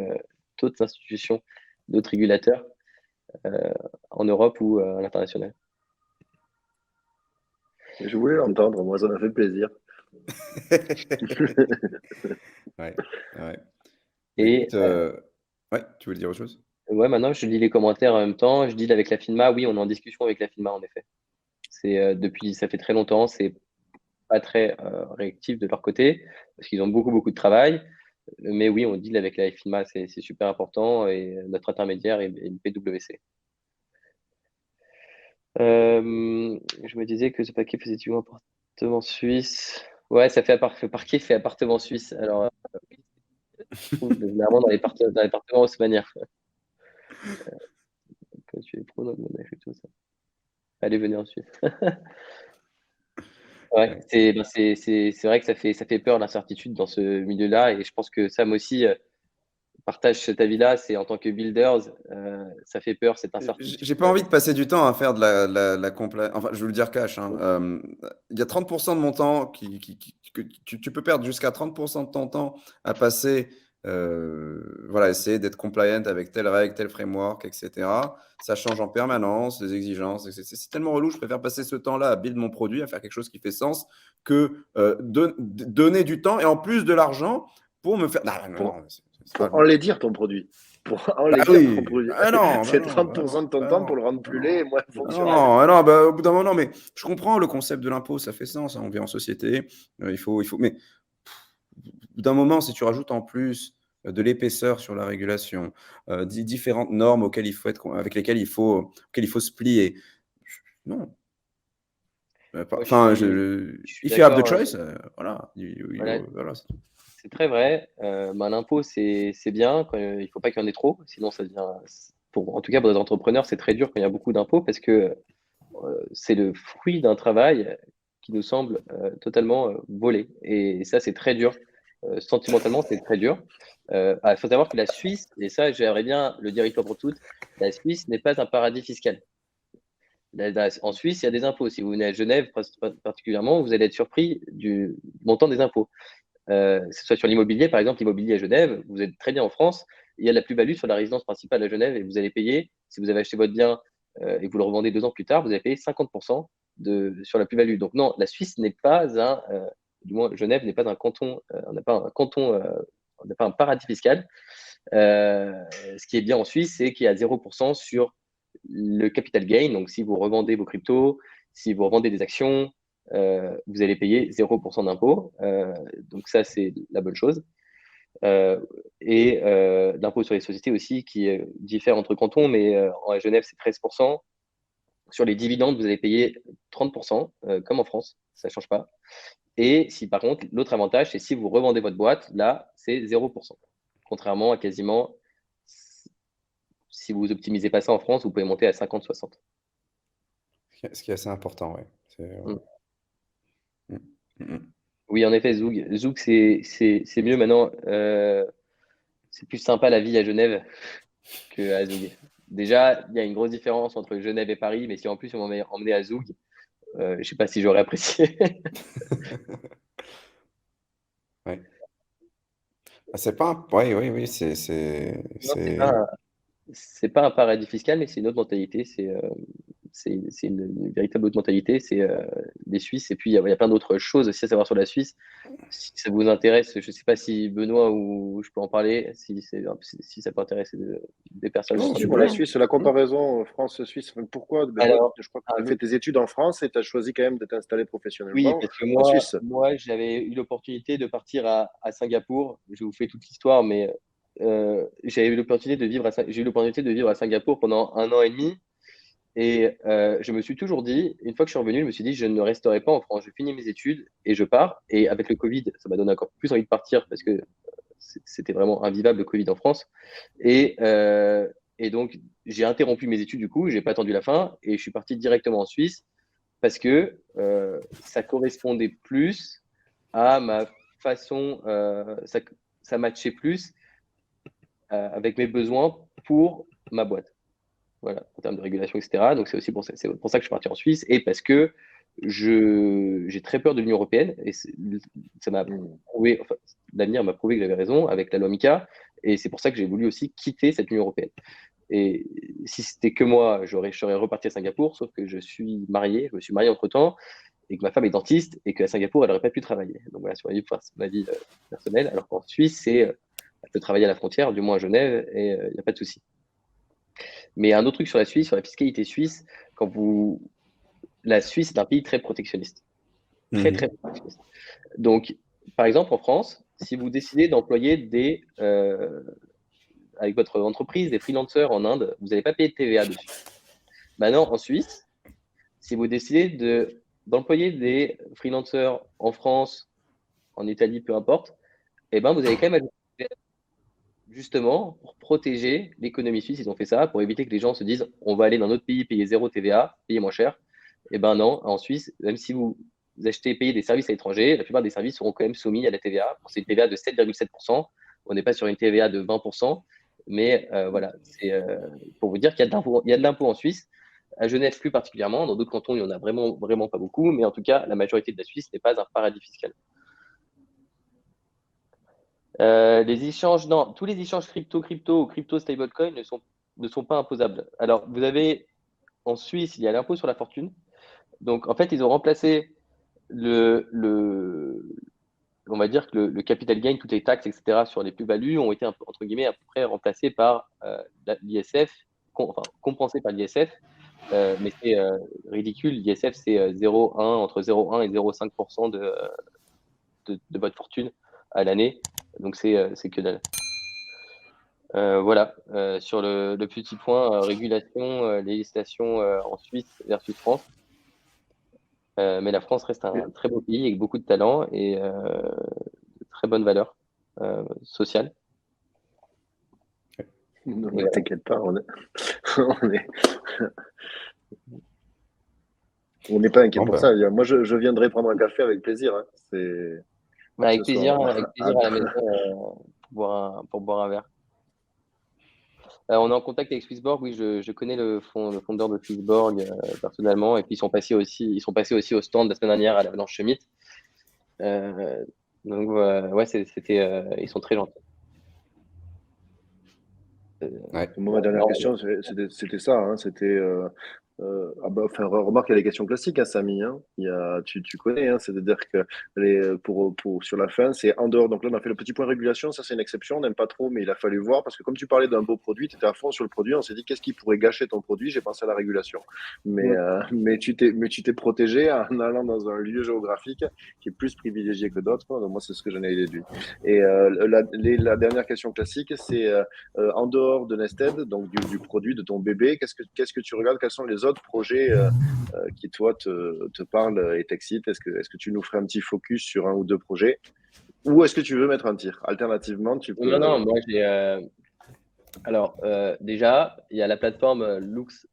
d'autres institutions, d'autres régulateurs en Europe ou à l'international. Je voulais l'entendre, moi ça m'a fait plaisir. Ouais. Et ouais, tu voulais dire autre chose? Ouais, maintenant je lis les commentaires en même temps. Je dis avec la FINMA, oui, on est en discussion avec la FINMA en effet. C'est ça fait très longtemps, c'est pas très réactif de leur côté parce qu'ils ont beaucoup de travail. Mais oui, on deal avec la FINMA, c'est super important et notre intermédiaire est une PwC. Je me disais que ce paquet faisait du appartement suisse. Ouais, ça fait parquet fait appartement suisse. Alors, je trouve généralement dans les appartements haussmanniens. Quand tu es pro dans le monnaie et tout ça. Allez, venez en Suisse. Ouais, c'est vrai que ça fait peur l'incertitude dans ce milieu-là et je pense que Sam aussi partage cet avis-là. C'est en tant que builders, ça fait peur cette incertitude. J'ai pas envie de passer du temps à faire de la compliance. Enfin, je vais le dire cash. Il y a 30% de mon temps que tu peux perdre jusqu'à 30% de ton temps à passer, voilà, essayer d'être compliant avec telle règle, tel framework, etc. Ça change en permanence, les exigences. C'est tellement relou. Je préfère passer ce temps-là à build mon produit, à faire quelque chose qui fait sens, que donner du temps et en plus de l'argent pour me faire. Pour enlaidir ton produit. Pour enlaidir ton produit. C'est 30% de ton temps pour le rendre plus laid et moins fonctionnel. Non, au bout d'un moment, mais je comprends le concept de l'impôt, ça fait sens. On vit en société, il faut. Mais au bout d'un moment, si tu rajoutes en plus de l'épaisseur sur la régulation, différentes normes avec lesquelles il faut se plier, non. Enfin, if you have the choice, voilà. Voilà. C'est très vrai. L'impôt, c'est bien. Il ne faut pas qu'il y en ait trop. Sinon, ça devient. En tout cas, pour les entrepreneurs, c'est très dur quand il y a beaucoup d'impôts parce que c'est le fruit d'un travail qui nous semble totalement volé. Et ça, c'est très dur. Sentimentalement, c'est très dur. Il faut savoir que la Suisse, et ça, j'aimerais bien le dire une fois pour toutes, la Suisse n'est pas un paradis fiscal. En Suisse, il y a des impôts. Si vous venez à Genève, particulièrement, vous allez être surpris du montant des impôts. Que ce soit sur l'immobilier, par exemple, l'immobilier à Genève, vous êtes très bien en France, il y a la plus-value sur la résidence principale à Genève et vous allez payer, si vous avez acheté votre bien et que vous le revendez 2 ans plus tard, vous allez payer 50% sur la plus-value. Donc non, la Suisse n'est pas du moins Genève n'est pas un canton, on n'a pas un canton, on n'a pas un paradis fiscal. Ce qui est bien en Suisse, c'est qu'il y a 0% sur le capital gain. Donc si vous revendez vos cryptos, si vous revendez des actions, vous allez payer 0% d'impôt. Donc ça, c'est la bonne chose. Et l'impôt sur les sociétés aussi, qui diffère entre cantons, mais à Genève, c'est 13%. Sur les dividendes, vous allez payer 30%, comme en France, ça ne change pas. Et si par contre, l'autre avantage, c'est si vous revendez votre boîte, là, c'est 0%. Contrairement à quasiment, si vous optimisez pas ça en France, vous pouvez monter à 50-60. Ce qui est assez important, oui. Oui, en effet, Zoug, c'est mieux maintenant. C'est plus sympa la vie à Genève qu'à Zoug. Déjà, il y a une grosse différence entre Genève et Paris, mais si en plus on m'avait emmené à Zoug, je ne sais pas si j'aurais apprécié. Ouais. C'est pas un... Oui, oui, oui, Non, c'est pas un paradis fiscal, mais c'est une autre mentalité. C'est une véritable autre mentalité. C'est les Suisses. Et puis, il y a plein d'autres choses aussi à savoir sur la Suisse. Si ça vous intéresse, je ne sais pas si Benoît ou je peux en parler, si ça peut intéresser des personnes Si, dans si, le moi, la groupe. Suisse, la comparaison France-Suisse, pourquoi? Ben, toi, Alors, je crois que tu as fait tes études en France et tu as choisi quand même de t'installer oui, professionnellement parce que en moi, Suisse. moi j'avais eu l'opportunité de partir à Singapour. Je vous fais toute l'histoire, mais j'ai eu l'opportunité de vivre à Singapour pendant 1 an et demi. Et je me suis toujours dit, une fois que je suis revenu, je me suis dit, je ne resterai pas en France. Je finis mes études et je pars. Et avec le Covid, ça m'a donné encore plus envie de partir parce que c'était vraiment invivable le Covid en France. Et, euh, et donc, j'ai interrompu mes études du coup, j'ai pas attendu la fin et je suis parti directement en Suisse parce que ça correspondait plus à ma façon, ça matchait plus avec mes besoins pour ma boîte. Voilà, en termes de régulation, etc. Donc c'est aussi pour ça que je suis parti en Suisse et parce que j'ai très peur de l'Union européenne et ça m'a prouvé, enfin, l'avenir m'a prouvé que j'avais raison avec la loi MICA et c'est pour ça que j'ai voulu aussi quitter cette Union européenne. Et si c'était que moi, je serais reparti à Singapour, sauf que je me suis marié entre-temps, et que ma femme est dentiste, et qu'à Singapour, elle n'aurait pas pu travailler. Donc voilà, sur ma vie personnelle, alors qu'en Suisse, elle peut travailler à la frontière, du moins à Genève, et il n'y a pas de souci. Mais un autre truc sur la Suisse, sur la fiscalité suisse, la Suisse est un pays très protectionniste. Très, très protectionniste. Donc, par exemple, en France, si vous décidez d'employer avec votre entreprise des freelancers en Inde, vous n'allez pas payer de TVA dessus. Maintenant, en Suisse, si vous décidez d'employer des freelancers en France, en Italie, peu importe, eh ben, vous avez quand même ajouté, justement, pour protéger l'économie suisse, ils ont fait ça, pour éviter que les gens se disent on va aller dans un autre pays payer zéro TVA, payer moins cher. Eh ben non, en Suisse, même si vous payez des services à l'étranger, la plupart des services seront quand même soumis à la TVA. C'est une TVA de 7,7%. On n'est pas sur une TVA de 20%. Mais voilà, c'est pour vous dire qu'il y a de l'impôt en Suisse. À Genève plus particulièrement, dans d'autres cantons, il n'y en a vraiment, vraiment pas beaucoup, mais en tout cas, la majorité de la Suisse n'est pas un paradis fiscal. Tous les échanges crypto ou crypto stablecoin ne sont pas imposables. Alors, vous avez en Suisse, il y a l'impôt sur la fortune. Donc, en fait, ils ont remplacé on va dire que le capital gain, toutes les taxes, etc., sur les plus-values ont été, entre guillemets, à peu près remplacées par l'ISF, compensées par l'ISF. Mais c'est ridicule. L'ISF, c'est entre 0,1 et 0,5% de votre fortune à l'année. Donc, c'est que dalle. Voilà, sur le petit point régulation, législation en Suisse versus France. Mais la France reste un très beau pays avec beaucoup de talent et de très bonnes valeurs sociales. Non, mais t'inquiète pas, on n'est pas inquiet pour ça. Moi, je viendrai prendre un café avec plaisir. Hein. Avec plaisir à la maison pour boire un verre. On est en contact avec Swissborg, oui, je connais le fondeur de Swissborg personnellement, et puis ils sont passés aussi au stand la semaine dernière à la Blanche Schmitt. Donc ouais, ils sont très gentils. Moi, ma dernière question, c'était ça. Hein, c'était remarque, il y a les questions classiques, hein, Samy. Hein. Tu connais, hein, c'est-à-dire que sur la fin, c'est en dehors. Donc là, on a fait le petit point régulation. Ça, c'est une exception. On n'aime pas trop, mais il a fallu voir parce que comme tu parlais d'un beau produit, tu étais à fond sur le produit. On s'est dit, qu'est-ce qui pourrait gâcher ton produit? J'ai pensé à la régulation. Mais tu t'es protégé en allant dans un lieu géographique qui est plus privilégié que d'autres. Donc moi, c'est ce que j'en ai déduit. Et la dernière question classique, c'est en dehors de Nested, donc du produit de ton bébé, qu'est-ce que tu regardes? Quels sont les autres projets qui, toi, te parlent et t'excitent? Est-ce que tu nous ferais un petit focus sur un ou deux projets? Ou est-ce que tu veux mettre un tir? Alternativement, tu peux... Non, moi, j'ai... Alors, déjà, il y a la plateforme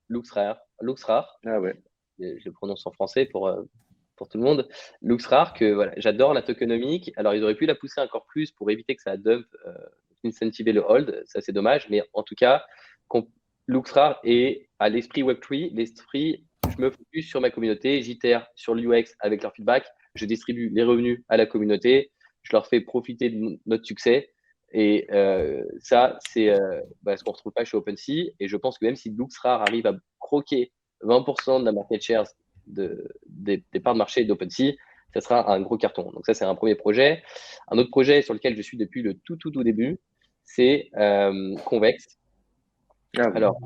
LuxRare. Ah ouais. Je le prononce en français pour tout le monde. LuxRare, que voilà, j'adore la tokenomique. Alors, ils auraient pu la pousser encore plus pour éviter que ça dump incentiver le hold, ça c'est dommage, mais en tout cas, LooksRare est à l'esprit Web3, l'esprit, je me focus sur ma communauté, j'itère sur l'UX avec leur feedback, je distribue les revenus à la communauté, je leur fais profiter de notre succès. Et ça, c'est ce qu'on ne retrouve pas chez OpenSea. Et je pense que même si LooksRare arrive à croquer 20% de la market share des parts de marché d'OpenSea, ça sera un gros carton. Donc ça, c'est un premier projet. Un autre projet sur lequel je suis depuis le tout début, c'est Convex. Ah oui. Alors,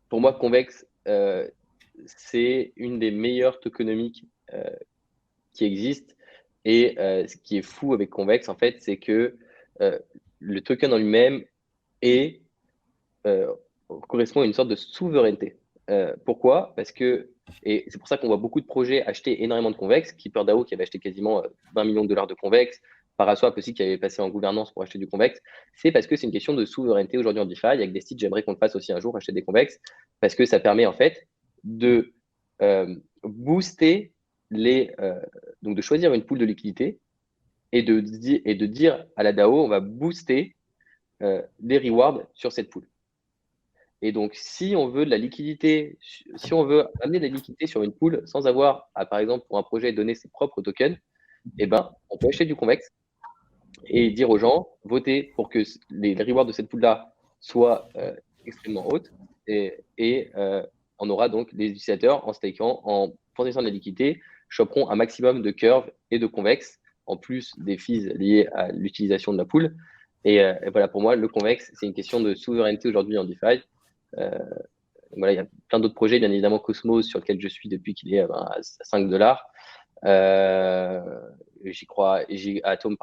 pour moi, Convex, c'est une des meilleures tokenomiques qui existent. Et ce qui est fou avec Convex, en fait, c'est que le token en lui-même correspond à une sorte de souveraineté. Pourquoi? Parce que, et c'est pour ça qu'on voit beaucoup de projets acheter énormément de Convex, KeeperDAO qui avait acheté quasiment 20 millions de dollars de Convex, Paraswap aussi qui avait passé en gouvernance pour acheter du Convex, c'est parce que c'est une question de souveraineté aujourd'hui en DeFi. Avec des sites, j'aimerais qu'on le fasse aussi un jour, acheter des Convex, parce que ça permet en fait de booster donc de choisir une pool de liquidité et de dire à la DAO, on va booster les rewards sur cette pool. Et donc, si on veut de la liquidité, si on veut amener de la liquidité sur une pool sans avoir à, par exemple, pour un projet, donner ses propres tokens, on peut acheter du Convex et dire aux gens, votez pour que les rewards de cette pool-là soient extrêmement hautes et on aura donc les utilisateurs en stakant, en fournissant de la liquidité, choperont un maximum de curve et de Convex, en plus des fees liés à l'utilisation de la pool. Et voilà, pour moi, le Convex, c'est une question de souveraineté aujourd'hui en DeFi. Voilà, il y a plein d'autres projets, bien évidemment Cosmos, sur lequel je suis depuis qu'il est à 5 $. J'y crois, Atom,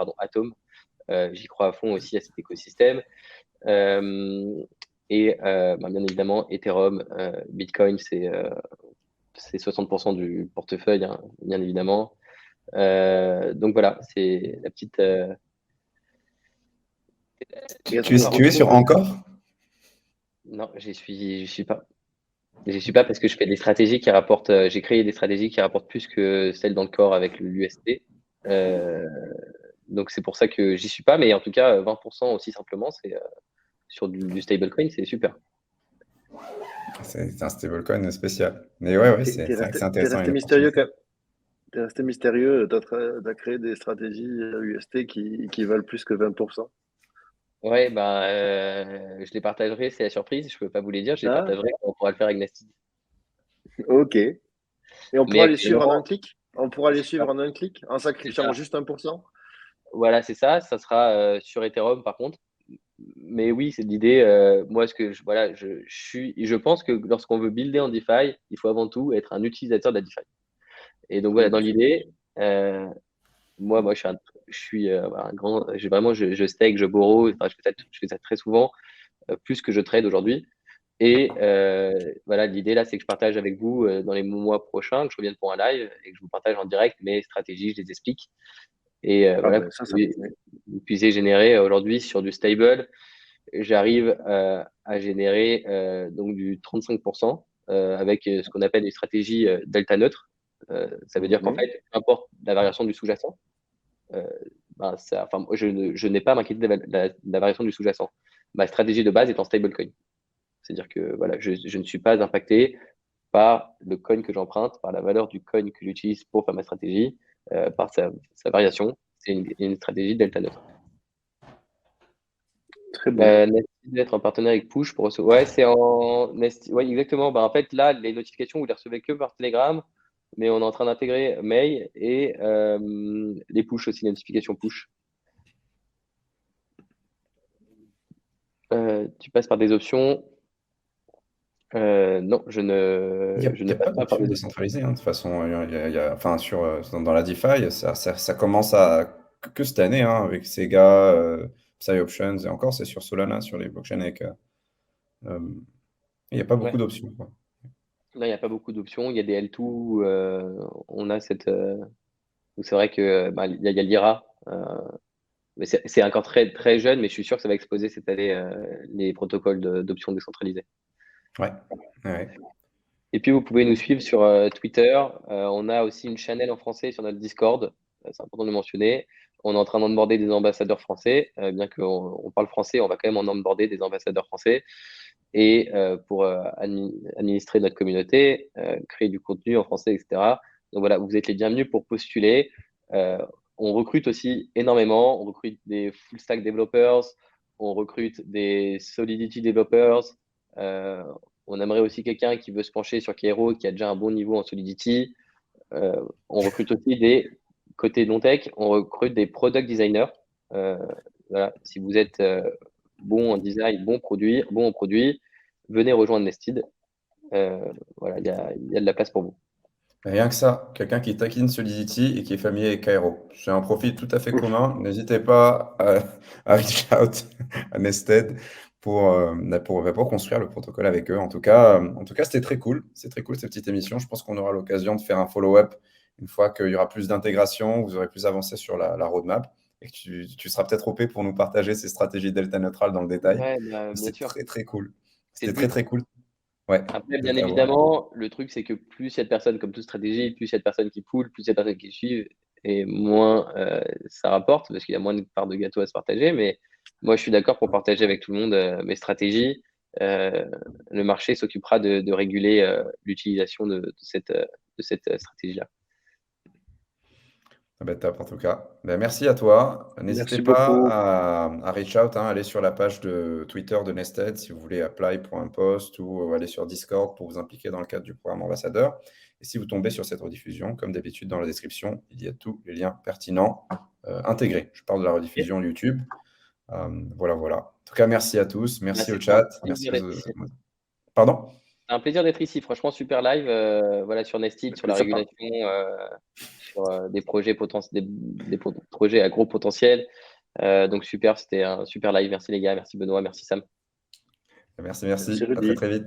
j'y crois à fond aussi à cet écosystème. Bien évidemment, Ethereum, Bitcoin, c'est 60% du portefeuille, hein, bien évidemment. Donc voilà, c'est la petite. Tu es sur Encore? Non, j'y suis pas. J'y suis pas parce que je fais des stratégies qui rapportent. J'ai créé des stratégies qui rapportent plus que celles dans le corps avec l'UST. Donc c'est pour ça que j'y suis pas, mais en tout cas 20% aussi simplement, c'est sur du stablecoin, c'est super. C'est un stablecoin spécial. Mais ouais, c'est vrai que c'est intéressant. T'es resté mystérieux quand même. T'es resté mystérieux, t'as créé des stratégies UST qui valent plus que 20%. Ouais, je les partagerai, c'est la surprise, je peux pas vous les dire, je les Ah, partagerai quand on pourra le faire avec Nasty. ok. Et on Mais pourra les suivre en actuellement, un clic? On pourra les suivre en un clic, en sacrifiant juste 1%? voilà, c'est ça, ça sera sur Ethereum par contre. Mais oui, c'est l'idée. Moi, je pense que lorsqu'on veut builder en DeFi, il faut avant tout être un utilisateur de la DeFi. Et donc voilà, dans l'idée, moi, je suis un grand, je stake, je borrow, enfin, je fais ça très souvent, plus que je trade aujourd'hui. Et voilà, l'idée là, c'est que je partage avec vous dans les mois prochains, que je revienne pour un live et que je vous partage en direct mes stratégies, je les explique. Et voilà, Ben, vous puissiez générer aujourd'hui sur du stable, j'arrive à générer donc du 35% avec ce qu'on appelle une stratégie delta neutre. Ça veut dire qu'en fait, peu importe la variation du sous-jacent, je n'ai pas à m'inquiéter de la variation du sous-jacent. Ma stratégie de base est en stablecoin. C'est-à-dire que voilà, je ne suis pas impacté par le coin que j'emprunte, par la valeur du coin que j'utilise pour faire ma stratégie, par sa variation. C'est une stratégie delta neutre. très bien. Nesty doit être en partenariat avec Push pour recevoir. Ouais, c'est en Nesty. Ouais, exactement. En fait, là, les notifications, vous les recevez que par Telegram, mais on est en train d'intégrer Mail et les push aussi, les notifications push. Tu passes par des options. Non, je Il n'y ne a pas passe pas par d'option des options. décentralisée, hein, de toute façon. Enfin, dans la DeFi, ça commence à que cette année, hein, avec Sega, PsyOptions, et encore, c'est sur Solana, sur les blockchains avec. Il n'y a pas beaucoup Ouais. d'options, quoi. Là, il n'y a pas beaucoup d'options. Il y a des L2. On a cette. C'est vrai que il y a l'IRA. Mais c'est encore très, très jeune, mais je suis sûr que ça va exploser cette année, les protocoles d'options décentralisées. Ouais. Ouais. Et puis, vous pouvez nous suivre sur Twitter. On a aussi une channel en français sur notre Discord. C'est important de le mentionner. on est en train d'onboarder des ambassadeurs français. Bien qu'on parle français, on va quand même en onboarder des ambassadeurs français. Et pour administrer notre communauté, créer du contenu en français, etc. Donc voilà, vous êtes les bienvenus pour postuler. On recrute aussi énormément. On recrute des full stack developers, on recrute des Solidity developers. On aimerait aussi quelqu'un qui veut se pencher sur Kairo, qui a déjà un bon niveau en Solidity. On recrute aussi des côté non-tech, on recrute des product designers. Voilà, si vous êtes bon en design, bon en produit, venez rejoindre Nested. Voilà, il y a de la place pour vous. Rien que ça, quelqu'un qui taquine Solidity et qui est familier avec Cairo. C'est un profil tout à fait commun. N'hésitez pas à reach out à Nested pour construire le protocole avec eux. En tout cas, c'était très cool. C'est très cool cette petite émission. Je pense qu'on aura l'occasion de faire un follow-up une fois qu'il y aura plus d'intégration, vous aurez plus avancé sur la roadmap et que tu seras peut-être OP pour nous partager ces stratégies delta neutrales dans le détail. Ouais, bien C'est sûr. très, très cool. C'est C'était le très, but. très cool. Ouais, Après, de bien t'avoir. évidemment, le truc, c'est que plus il y a de personnes, comme toute stratégie, plus il y a de personnes qui poolent, plus il y a de personnes qui suivent, et moins ça rapporte, parce qu'il y a moins de parts de gâteau à se partager. Mais moi, je suis d'accord pour partager avec tout le monde mes stratégies. Le marché s'occupera de réguler l'utilisation de cette stratégie-là. Ah bah, top en tout cas. Bah, merci à toi. N'hésitez Merci pas beaucoup. à reach out, hein, aller sur la page de Twitter de Nested si vous voulez apply pour un post ou aller sur Discord pour vous impliquer dans le cadre du programme ambassadeur. Et si vous tombez sur cette rediffusion, comme d'habitude dans la description, il y a tous les liens pertinents intégrés. Je parle de la rediffusion YouTube. Voilà, voilà. En tout cas, merci à tous. Merci au C'était un chat. plaisir Merci d'être ici. Pardon? C'est un plaisir d'être ici. Franchement, super live. Voilà, sur Nested, sur la régulation, sur des projets projets à gros potentiel. Donc super, c'était un super live. Merci les gars, merci Benoît, merci Sam. Merci, Merci merci. À très, Rudy. très vite.